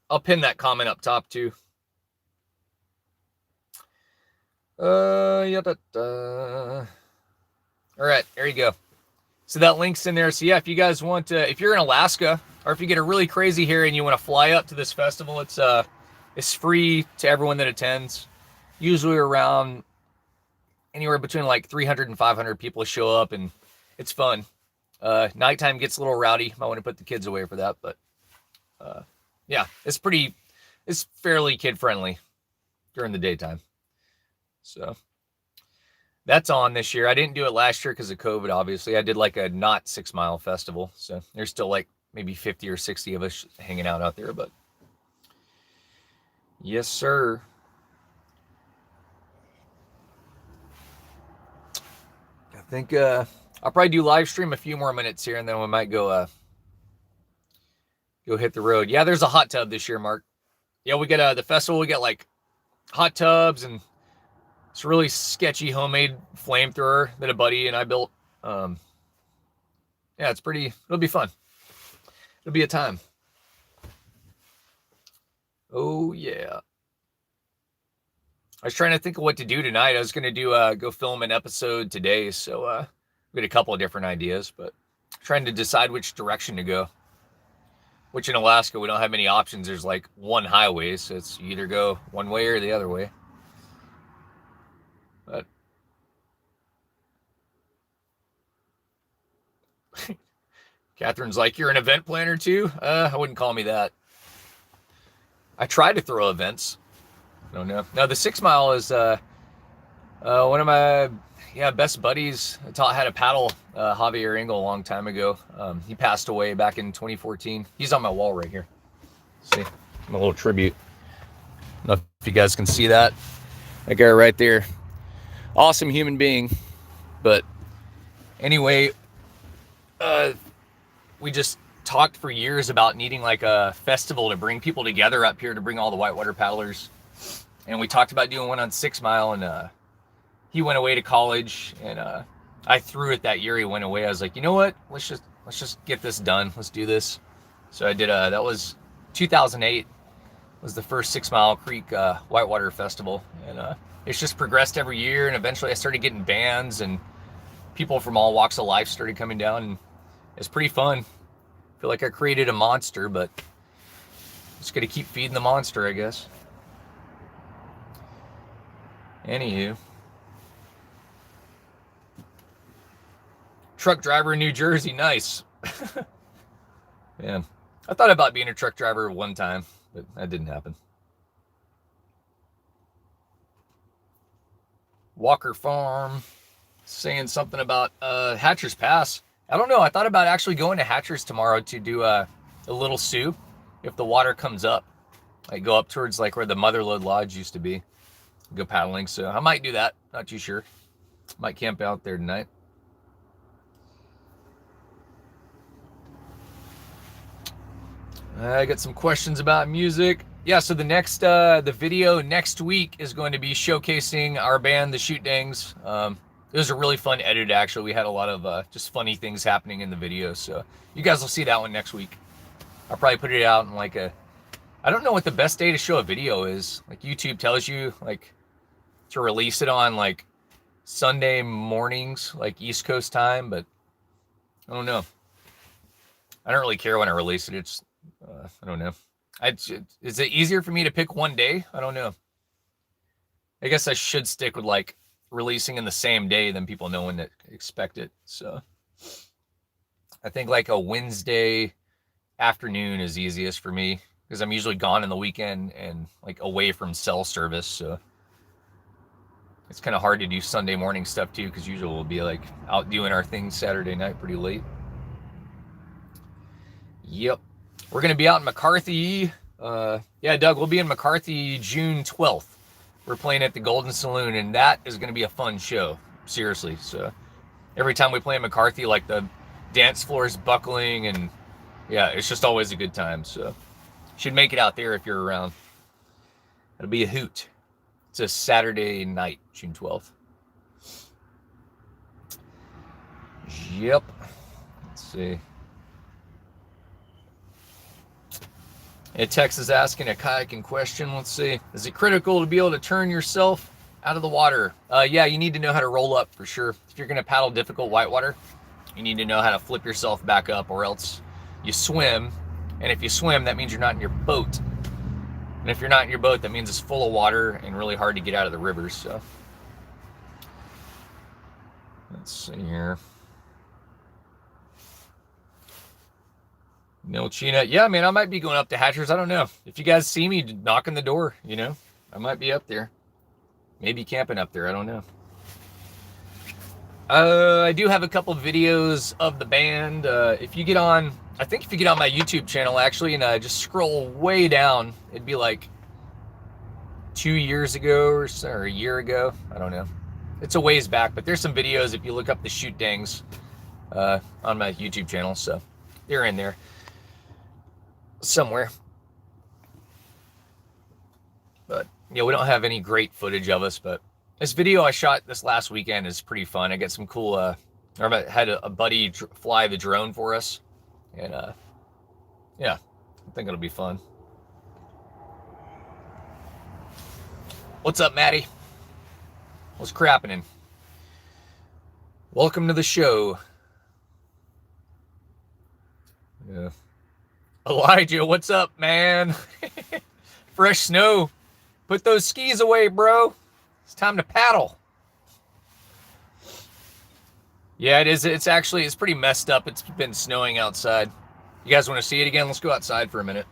S1: I'll pin that comment up top too. All right, there you go. So that link's in there. So yeah, if you guys want to, if you're in Alaska, or if you get a really crazy hair and you want to fly up to this festival, it's free to everyone that attends. Usually around anywhere between like 300 and 500 people show up, and it's fun. Nighttime gets a little rowdy. Might want to put the kids away for that, but yeah, it's fairly kid friendly during the daytime. So that's on this year. I didn't do it last year because of COVID, obviously. I did like a not 6 Mile festival. So there's still like maybe 50 or 60 of us hanging out there, but yes, sir. I think I'll probably do live stream a few more minutes here, and then we might go hit the road. Yeah, there's a hot tub this year, Mark. Yeah, we get the festival. We get like hot tubs, and it's a really sketchy homemade flamethrower that a buddy and I built. Yeah, it'll be fun. It'll be a time. Oh yeah. I was trying to think of what to do tonight. I was going to do go film an episode today, so we had a couple of different ideas, but trying to decide which direction to go. Which in Alaska, we don't have many options. There's like one highway, so it's you either go one way or the other way. But Catherine's like, you're an event planner too? I wouldn't call me that. I try to throw events. I don't know. No, the 6 Mile is one of my, yeah, best buddies. I taught how to paddle Javier Engel a long time ago. He passed away back in 2014. He's on my wall right here. See, my little tribute. I don't know if you guys can see that. That guy right there. Awesome human being. But anyway, we just talked for years about needing like a festival to bring people together up here, to bring all the whitewater paddlers. And we talked about doing one on 6 Mile, and he went away to college, and I threw it that year he went away. I was like, you know what? Let's just get this done. Let's do this. So I did. That was 2008. Was the first 6 Mile Creek Whitewater Festival, and it's just progressed every year. And eventually, I started getting bands, and people from all walks of life started coming down, and it's pretty fun. I feel like I created a monster, but just gonna keep feeding the monster, I guess. Anywho. Truck driver in New Jersey, nice. Man, I thought about being a truck driver one time, but that didn't happen. Walker Farm saying something about Hatcher's Pass. I don't know. I thought about actually going to Hatcher's tomorrow to do a little soup if the water comes up. I go up towards like where the Motherlode Lodge used to be. Go paddling, so I might do that. Not too sure. Might camp out there tonight. I got some questions about music. Yeah, so the next the video next week is going to be showcasing our band, the Shoot Dangs. It was a really fun edit, actually. We had a lot of just funny things happening in the video, so you guys will see that one next week. I'll probably put it out in like I don't know what the best day to show a video is. Like YouTube tells you like to release it on like Sunday mornings, like East Coast time, but I don't know. I don't really care when I release it. It's I don't know. Is it easier for me to pick one day? I don't know. I guess I should stick with like releasing in the same day, then people know when to expect it. So I think like a Wednesday afternoon is easiest for me because I'm usually gone in the weekend and like away from cell service. So it's kind of hard to do Sunday morning stuff too, because usually we'll be like out doing our thing Saturday night pretty late. Yep. We're going to be out in McCarthy. Yeah, Doug, we'll be in McCarthy June 12th. We're playing at the Golden Saloon, and that is going to be a fun show. Seriously. So every time we play in McCarthy, like the dance floor is buckling, and yeah, it's just always a good time. So should make it out there if you're around. It'll be a hoot. It's a Saturday night, June 12th. Yep. Let's see. And Tex is asking a kayaking question. Let's see. Is it critical to be able to turn yourself out of the water? Yeah, you need to know how to roll up for sure. If you're going to paddle difficult whitewater, you need to know how to flip yourself back up, or else you swim. And if you swim, that means you're not in your boat. And if you're not in your boat, that means it's full of water and really hard to get out of the rivers. So let's see here. No, China. Yeah, man, I might be going up to Hatchers. I don't know. If you guys see me knocking the door, you know, I might be up there. Maybe camping up there. I don't know. I do have a couple videos of the band. If you get on, I think if you get on my YouTube channel, actually, and just scroll way down, it'd be like 2 years ago or a year ago. I don't know. It's a ways back, but there's some videos if you look up the Shoot Dangs on my YouTube channel. So they're in there somewhere. But yeah, we don't have any great footage of us, but this video I shot this last weekend is pretty fun. I got some cool, I had a buddy fly the drone for us, and yeah, I think it'll be fun. What's up, Maddie? What's crapping? Welcome to the show. Yeah. Elijah, what's up, man? Fresh snow. Put those skis away, bro. It's time to paddle. Yeah, it is. It's pretty messed up. It's been snowing outside. You guys want to see it again? Let's go outside for a minute.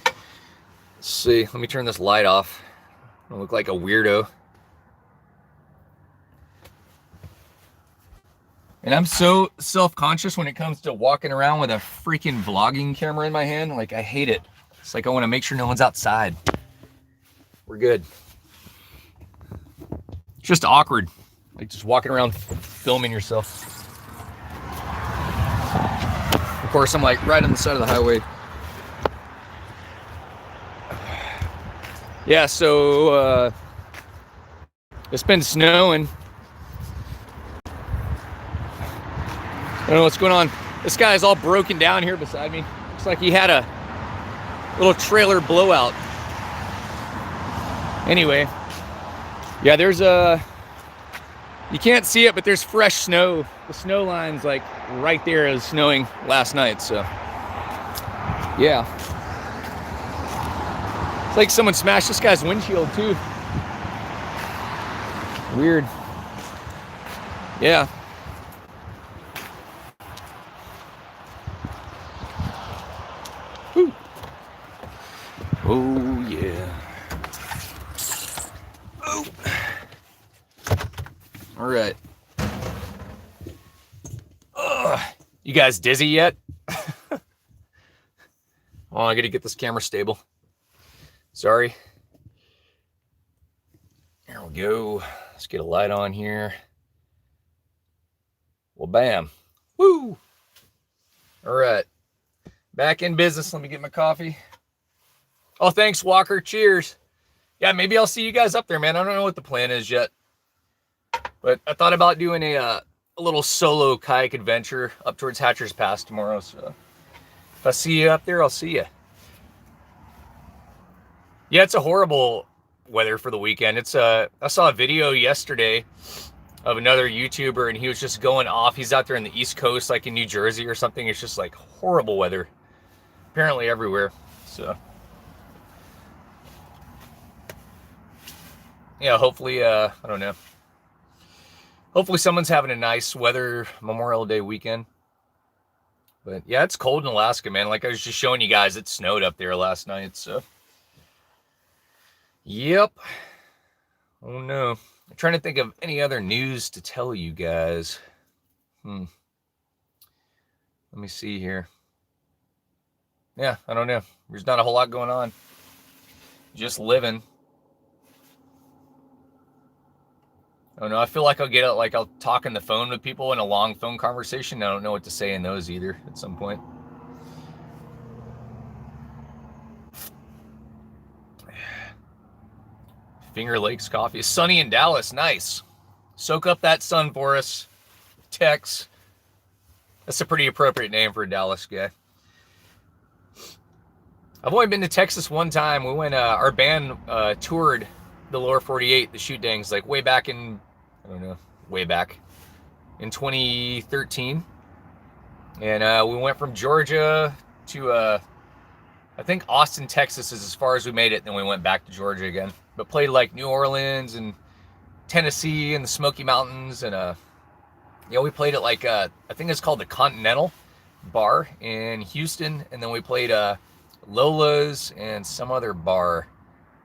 S1: Let's see. Let me turn this light off. I look like a weirdo. And I'm so self-conscious when it comes to walking around with a freaking vlogging camera in my hand. Like, I hate it. It's like I want to make sure no one's outside. We're good. It's just awkward. Like just walking around filming yourself. Of course, I'm like right on the side of the highway. Yeah, so it's been snowing. I don't know what's going on. This guy is all broken down here beside me. Looks like he had a little trailer blowout. Anyway, yeah, there's you can't see it, but there's fresh snow. The snow line's like right there. It was snowing last night, so yeah. It's like someone smashed this guy's windshield too. Weird. Yeah. Whew. Oh yeah. Oh. All right. You guys dizzy yet? Oh, I gotta get this camera stable. Sorry. There we go. Let's get a light on here. Well, bam. Woo! All right. Back in business. Let me get my coffee. Oh, thanks, Walker. Cheers. Yeah, maybe I'll see you guys up there, man. I don't know what the plan is yet. But I thought about doing a little solo kayak adventure up towards Hatcher's Pass tomorrow. So if I see you up there, I'll see you. Yeah, it's a horrible weather for the weekend. It's I saw a video yesterday of another YouTuber, and he was just going off. He's out there in the East Coast, like in New Jersey or something. It's just like horrible weather, apparently everywhere. So yeah, hopefully, I don't know. Hopefully someone's having a nice weather Memorial Day weekend. But yeah, it's cold in Alaska, man. Like I was just showing you guys, it snowed up there last night. So yep. Oh no. I'm trying to think of any other news to tell you guys. Let me see here. Yeah, I don't know. There's not a whole lot going on. Just living. I don't know. I feel like I'll get it. Like I'll talk on the phone with people in a long phone conversation. I don't know what to say in those either at some point. Finger Lakes coffee. Sunny in Dallas. Nice. Soak up that sun for us. Tex. That's a pretty appropriate name for a Dallas guy. I've only been to Texas one time. We went, our band toured the lower 48, the shoot dangs, like way back in, I don't know, way back in 2013. And we went from Georgia to, I think Austin, Texas is as far as we made it. Then we went back to Georgia again, but played like New Orleans and Tennessee and the Smoky Mountains. And, we played at like, I think it's called the Continental Bar in Houston. And then we played, Lola's and some other bar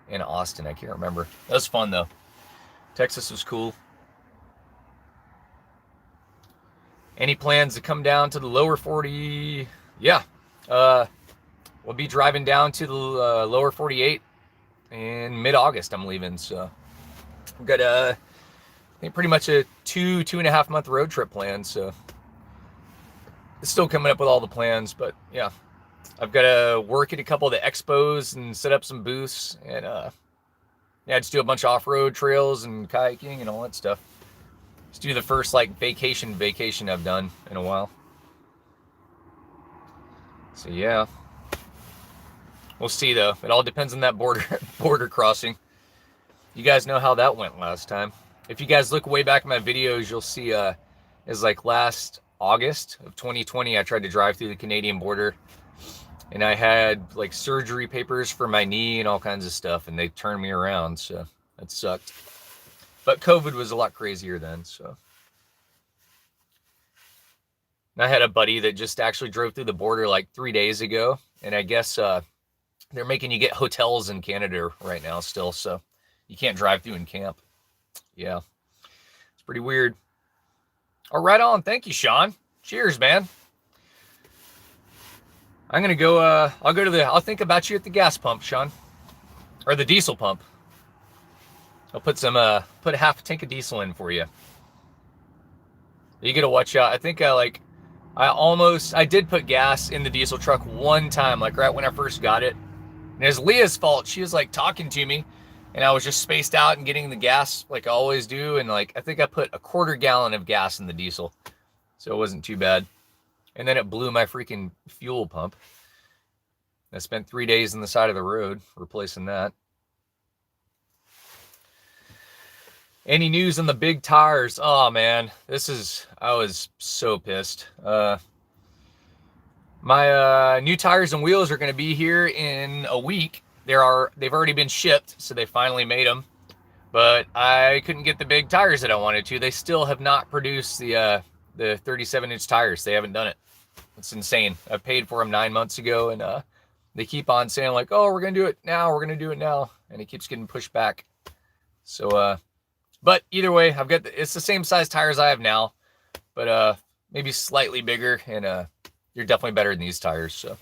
S1: in Austin. I can't remember. That was fun though. Texas was cool. Any plans to come down to the lower 40? Yeah. We'll be driving down to the lower 48 in mid-August. I'm leaving. So I've got I think pretty much a 2.5 month road trip planned. So it's still coming up with all the plans, but yeah. I've got to work at a couple of the expos and set up some booths and, just do a bunch of off-road trails and kayaking and all that stuff. Just do the first, like, vacation I've done in a while. So, yeah. We'll see, though. It all depends on that border crossing. You guys know how that went last time. If you guys look way back in my videos, you'll see, it's like last August of 2020, I tried to drive through the Canadian border. And I had like surgery papers for my knee and all kinds of stuff, and they turned me around, so that sucked. But COVID was a lot crazier then, so. And I had a buddy that just actually drove through the border like 3 days ago, and I guess they're making you get hotels in Canada right now still, so you can't drive through and camp. Yeah, it's pretty weird. Oh, right on. Thank you, Sean. Cheers, man. I'm going to go, I'll think about you at the gas pump, Sean. Or the diesel pump. I'll put put half a tank of diesel in for you. You got to watch out. I think I did put gas in the diesel truck one time, like right when I first got it. And it was Leah's fault. She was like talking to me and I was just spaced out and getting the gas like I always do. And like, I think I put a 1/4 gallon of gas in the diesel. So it wasn't too bad. And then it blew my freaking fuel pump. I spent 3 days on the side of the road replacing that. Any news on the big tires? Oh man, I was so pissed. My new tires and wheels are going to be here in a week. They've already been shipped, so they finally made them. But I couldn't get the big tires that I wanted to. They still have not produced the 37-inch tires. They haven't done it. It's insane. I paid for them 9 months ago, and they keep on saying like, "Oh, we're gonna do it now. We're gonna do it now," and it keeps getting pushed back. So, but either way, it's the same size tires I have now, but maybe slightly bigger, and you're definitely better than these tires. So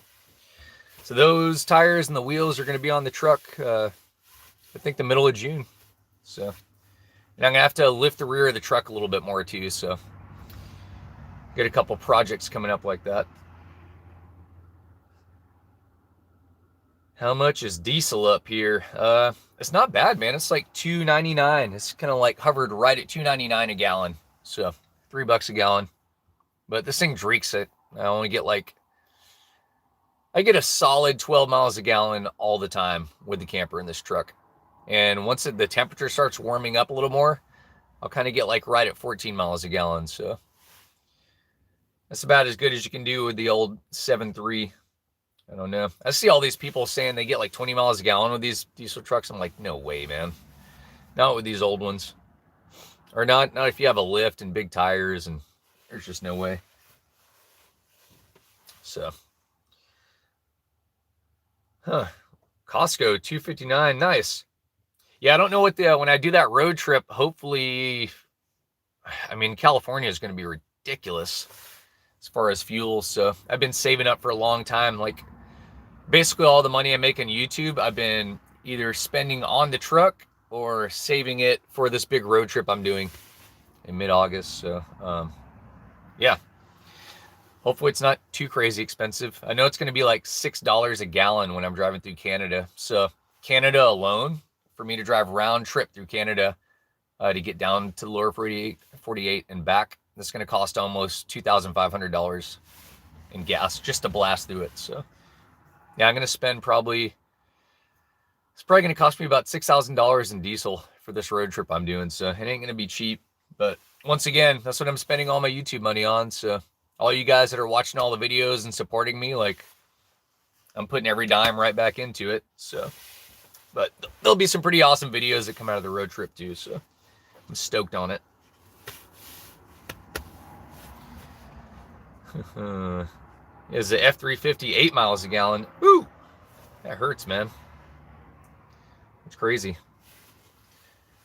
S1: those tires and the wheels are going to be on the truck, I think the middle of June. So, and I'm going to have to lift the rear of the truck a little bit more too. So get a couple projects coming up like that. How much is diesel up here? It's not bad, man. It's like $2.99. It's kind of like hovered right at $2.99 a gallon. So $3 a gallon. But this thing drinks it. I get a solid 12 miles a gallon all the time with the camper in this truck. And once the temperature starts warming up a little more, I'll kind of get like right at 14 miles a gallon. So that's about as good as you can do with the old 7.3. I don't know. I see all these people saying they get like 20 miles a gallon with these diesel trucks. I'm like, no way, man. Not with these old ones. Or not if you have a lift and big tires, and there's just no way. So, Costco, $2.59, nice. Yeah, I don't know what when I do that road trip, hopefully, I mean, California is going to be ridiculous as far as fuel. So I've been saving up for a long time. Like basically all the money I make on YouTube, I've been either spending on the truck or saving it for this big road trip I'm doing in mid-August. So, yeah. Hopefully it's not too crazy expensive. I know it's going to be like $6 a gallon when I'm driving through Canada. So Canada alone, for me to drive round trip through Canada to get down to the lower 48 and back, that's going to cost almost $2,500 in gas just to blast through it. So yeah, I'm going to spend it's probably going to cost me about $6,000 in diesel for this road trip I'm doing. So it ain't going to be cheap. But once again, that's what I'm spending all my YouTube money on. So all you guys that are watching all the videos and supporting me, like, I'm putting every dime right back into it. So, but there'll be some pretty awesome videos that come out of the road trip too. So I'm stoked on it. Is the F-350 8 miles a gallon? Woo! That hurts, man. It's crazy.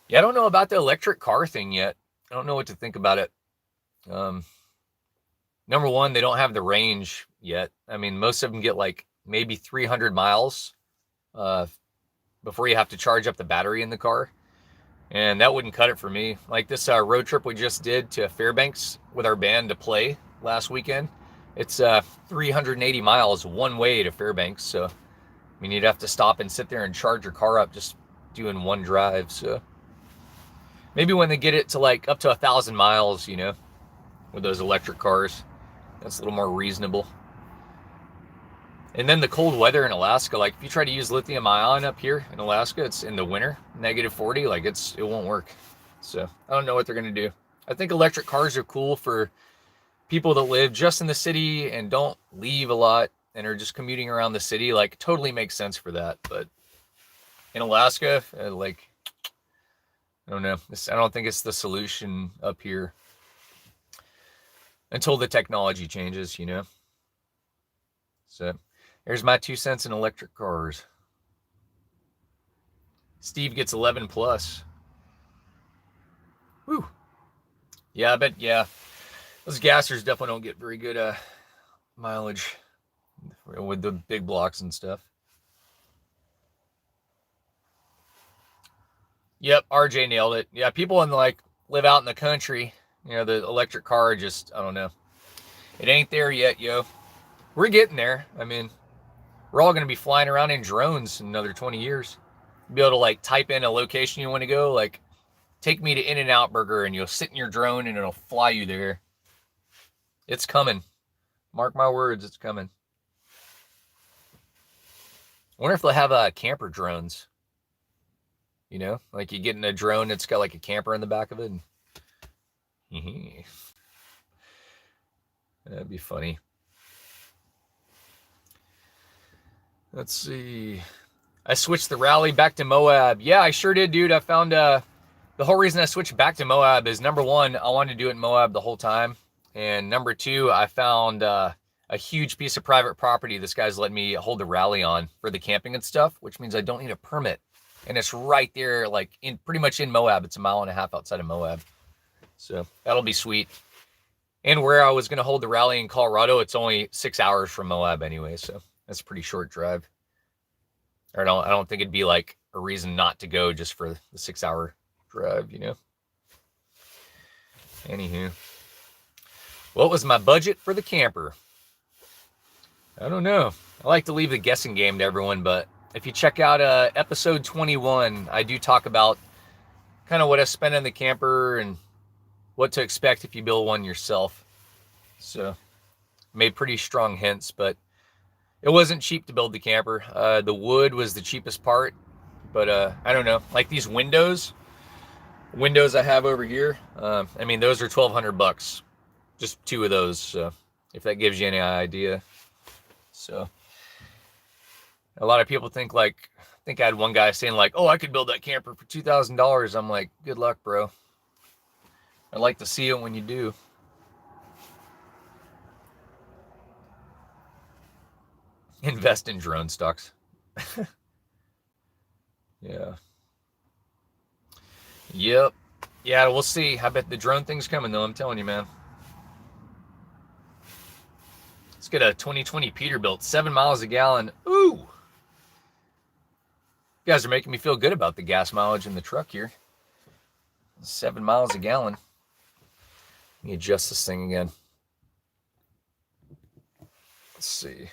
S1: Yeah, I don't know about the electric car thing yet. I don't know what to think about it. Number one, they don't have the range yet. I mean, most of them get like maybe 300 miles before you have to charge up the battery in the car. And that wouldn't cut it for me. Like this road trip we just did to Fairbanks with our band to play last weekend. It's 380 miles one way to Fairbanks. So, I mean, you'd have to stop and sit there and charge your car up just doing one drive. So maybe when they get it to like up to 1,000 miles, you know, with those electric cars, that's a little more reasonable. And then the cold weather in Alaska, like if you try to use lithium ion up here in Alaska, it's in the winter, -40, like it won't work. So I don't know what they're going to do. I think electric cars are cool for people that live just in the city and don't leave a lot and are just commuting around the city. Like totally makes sense for that. But in Alaska, like, I don't know. I don't think it's the solution up here until the technology changes, you know. So there's my 2 cents in electric cars. Steve gets 11 plus. Woo. Yeah, I bet, yeah. Those gassers definitely don't get very good mileage with the big blocks and stuff. Yep, RJ nailed it. Yeah, people in like live out in the country, you know, the electric car just, I don't know. It ain't there yet, yo. We're getting there. I mean, we're all going to be flying around in drones in another 20 years. Be able to like type in a location you want to go, like take me to In-N-Out Burger, and you'll sit in your drone and it'll fly you there. It's coming. Mark my words, it's coming. I wonder if they'll have camper drones. You know, like you get in a drone that's got like a camper in the back of it. And... That'd be funny. Let's see. I switched the rally back to Moab. Yeah, I sure did, dude. I found the whole reason I switched back to Moab is, number one, I wanted to do it in Moab the whole time. And number two, I found a huge piece of private property this guy's letting me hold the rally on for the camping and stuff, which means I don't need a permit. And it's right there, like in pretty much in Moab. It's a mile and a half outside of Moab. So that'll be sweet. And where I was going to hold the rally in Colorado, it's only 6 hours from Moab anyway. So that's a pretty short drive. Or I don't think it'd be like a reason not to go just for the 6 hour drive, you know? Anywho. What was my budget for the camper? I don't know. I like to leave the guessing game to everyone, but if you check out episode 21, I do talk about kind of what I spent on the camper and what to expect if you build one yourself. So, made pretty strong hints, but it wasn't cheap to build the camper. The wood was the cheapest part, but I don't know. Like these windows I have over here, I mean, those are $1,200. Just 2 of those, so if that gives you any idea. So, a lot of people think like, I think I had one guy saying like, oh, I could build that camper for $2,000. I'm like, good luck, bro. I'd like to see it when you do. Invest in drone stocks. Yeah. Yep. Yeah, we'll see. I bet the drone thing's coming though, I'm telling you, man. Let's get a 2020 Peterbilt, 7 miles a gallon. Ooh! You guys are making me feel good about the gas mileage in the truck here. 7 miles a gallon. Let me adjust this thing again. Let's see.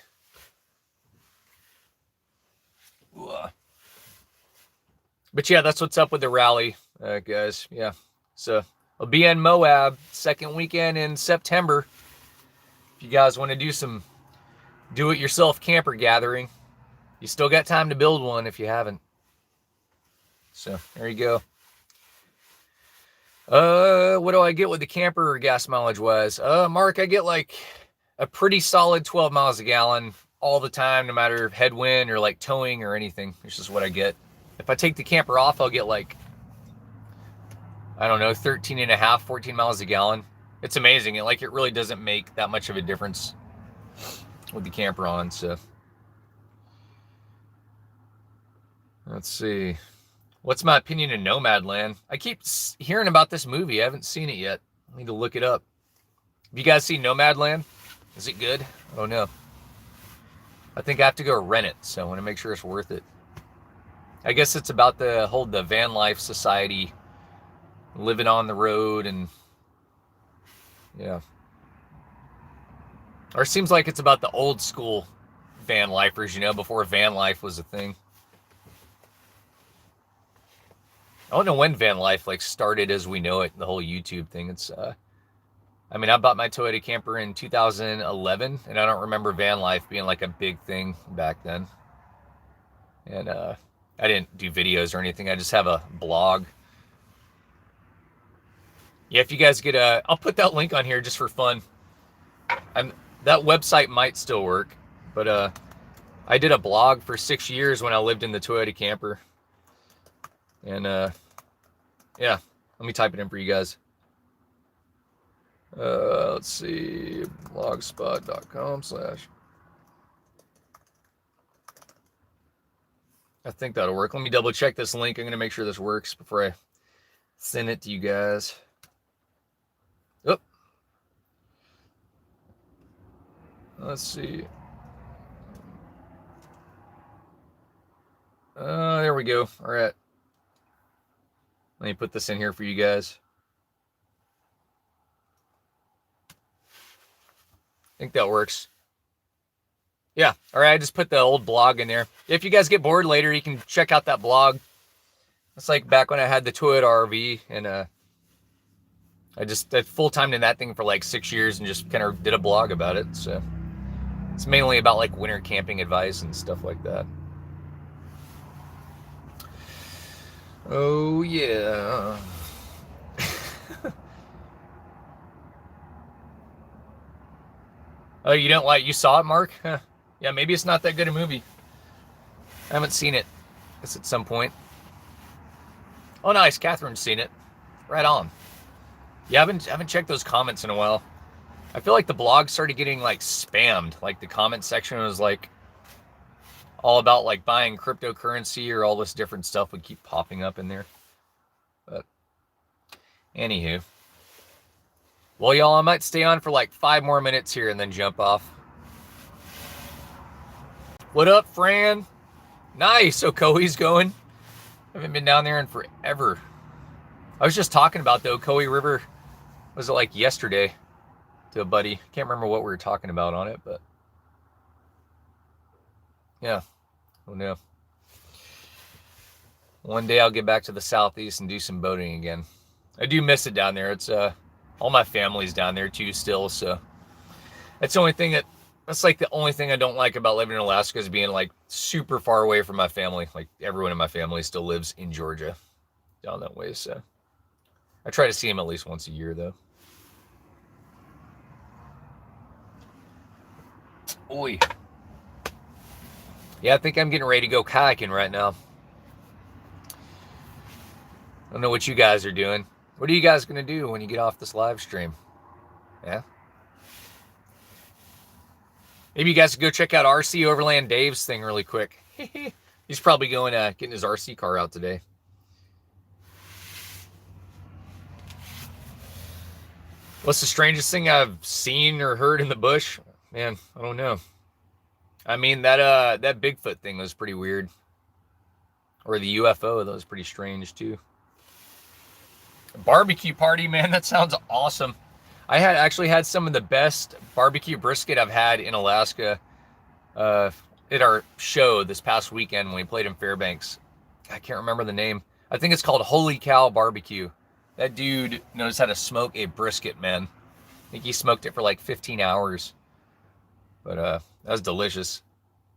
S1: But yeah, that's what's up with the rally, guys. Yeah. So I'll be in Moab second weekend in September. If you guys want to do some do-it-yourself camper gathering, you still got time to build one if you haven't. So there you go. What do I get with the camper gas mileage wise? Mark, I get like a pretty solid 12 miles a gallon all the time, no matter headwind or like towing or anything. This is what I get. If I take the camper off, I'll get like, I don't know, 13 and a half, 14 miles a gallon. It's amazing. It really doesn't make that much of a difference with the camper on. So let's see. What's my opinion of Nomadland? I keep hearing about this movie. I haven't seen it yet. I need to look it up. Have you guys seen Nomadland? Is it good? I don't know. I think I have to go rent it, so I want to make sure it's worth it. I guess it's about the van life society, living on the road, and yeah. Or it seems like it's about the old school van lifers, you know, before van life was a thing. I don't know when van life like started as we know it, the whole YouTube thing. It's I mean, I bought my Toyota camper in 2011, and I don't remember van life being like a big thing back then. And I didn't do videos or anything. I just have a blog. Yeah, if you guys get I'll put that link on here just for fun. That website might still work, but I did a blog for 6 years when I lived in the Toyota camper. And yeah, let me type it in for you guys. Let's see, blogspot.com/ I think that'll work. Let me double check this link. I'm going to make sure this works before I send it to you guys. Oh, Let's see. There we go. All right. Let me put this in here for you guys. I think that works. Yeah. All right. I just put the old blog in there. If you guys get bored later, you can check out that blog. It's like back when I had the Toyota RV, and I just full-timed in that thing for like 6 years and just kind of did a blog about it. So it's mainly about like winter camping advice and stuff like that. Oh, yeah. Oh, you don't like, you saw it, Mark? Huh. Yeah, maybe it's not that good a movie. I haven't seen it. I guess at some point. Oh, nice. Catherine's seen it. Right on. Yeah, I haven't checked those comments in a while. I feel like the blog started getting like spammed. Like the comment section was like all about like buying cryptocurrency or all this different stuff would keep popping up in there. But anywho. Well, y'all, I might stay on for like 5 more minutes here and then jump off. What up, Fran? Nice. So Ocoee's going. Haven't been down there in forever. I was just talking about the Ocoee River. Was it like yesterday to a buddy? Can't remember what we were talking about on it, but yeah. Oh no. One day I'll get back to the southeast and do some boating again. I do miss it down there. It's all my family's down there too still, so that's the only thing that's like the only thing I don't like about living in Alaska is being like super far away from my family. Like everyone in my family still lives in Georgia down that way, so I try to see them at least once a year though. Oi. Yeah, I think I'm getting ready to go kayaking right now. I don't know what you guys are doing. What are you guys going to do when you get off this live stream? Yeah? Maybe you guys could go check out RC Overland Dave's thing really quick. He's probably going getting his RC car out today. What's the strangest thing I've seen or heard in the bush? Man, I don't know. I mean, that Bigfoot thing was pretty weird. Or the UFO, that was pretty strange too. Barbecue party, man, that sounds awesome. I actually had some of the best barbecue brisket I've had in Alaska at our show this past weekend when we played in Fairbanks. I can't remember the name. I think it's called Holy Cow Barbecue. That dude knows how to smoke a brisket, man. I think he smoked it for like 15 hours. But that was delicious.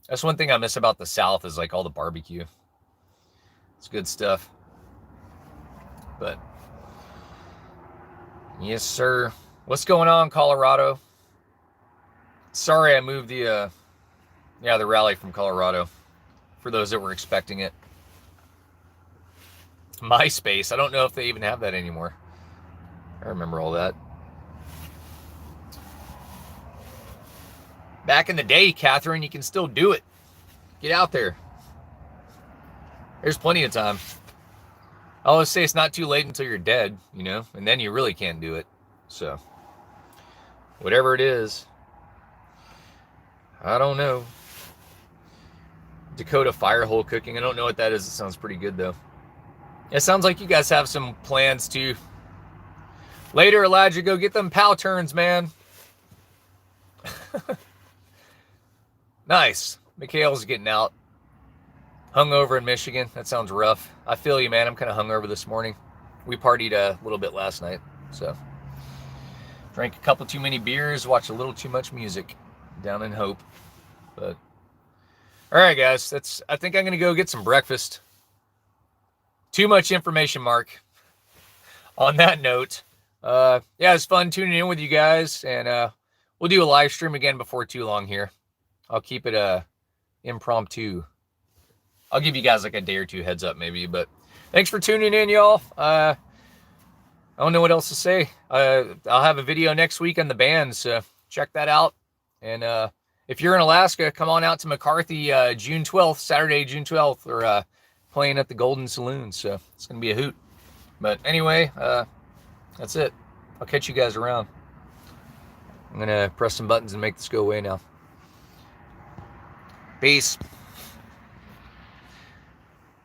S1: That's one thing I miss about the South is like all the barbecue. It's good stuff. But yes, sir. What's going on, Colorado? Sorry I moved the rally from Colorado. For those that were expecting it. MySpace. I don't know if they even have that anymore. I remember all that. Back in the day, Catherine, you can still do it. Get out there. There's plenty of time. I always say it's not too late until you're dead, you know, and then you really can't do it. So, whatever it is, I don't know. Dakota Firehole cooking. I don't know what that is. It sounds pretty good, though. It sounds like you guys have some plans to. Later, Elijah, go get them pow turns, man. Nice. Mikhail's getting out. Hungover in Michigan. That sounds rough. I feel you, man. I'm kind of hungover this morning. We partied a little bit last night, so drank a couple too many beers, watched a little too much music. Down in Hope. But all right, guys. I think I'm gonna go get some breakfast. Too much information, Mark. On that note, yeah, it's fun tuning in with you guys, and we'll do a live stream again before too long here. I'll keep it impromptu. I'll give you guys like a day or two heads up maybe, but thanks for tuning in, y'all. I don't know what else to say. I'll have a video next week on the band, so check that out. And if you're in Alaska, come on out to McCarthy June 12th, Saturday, June 12th. We're playing at the Golden Saloon, so it's going to be a hoot. But anyway, that's it. I'll catch you guys around. I'm going to press some buttons and make this go away now. Peace.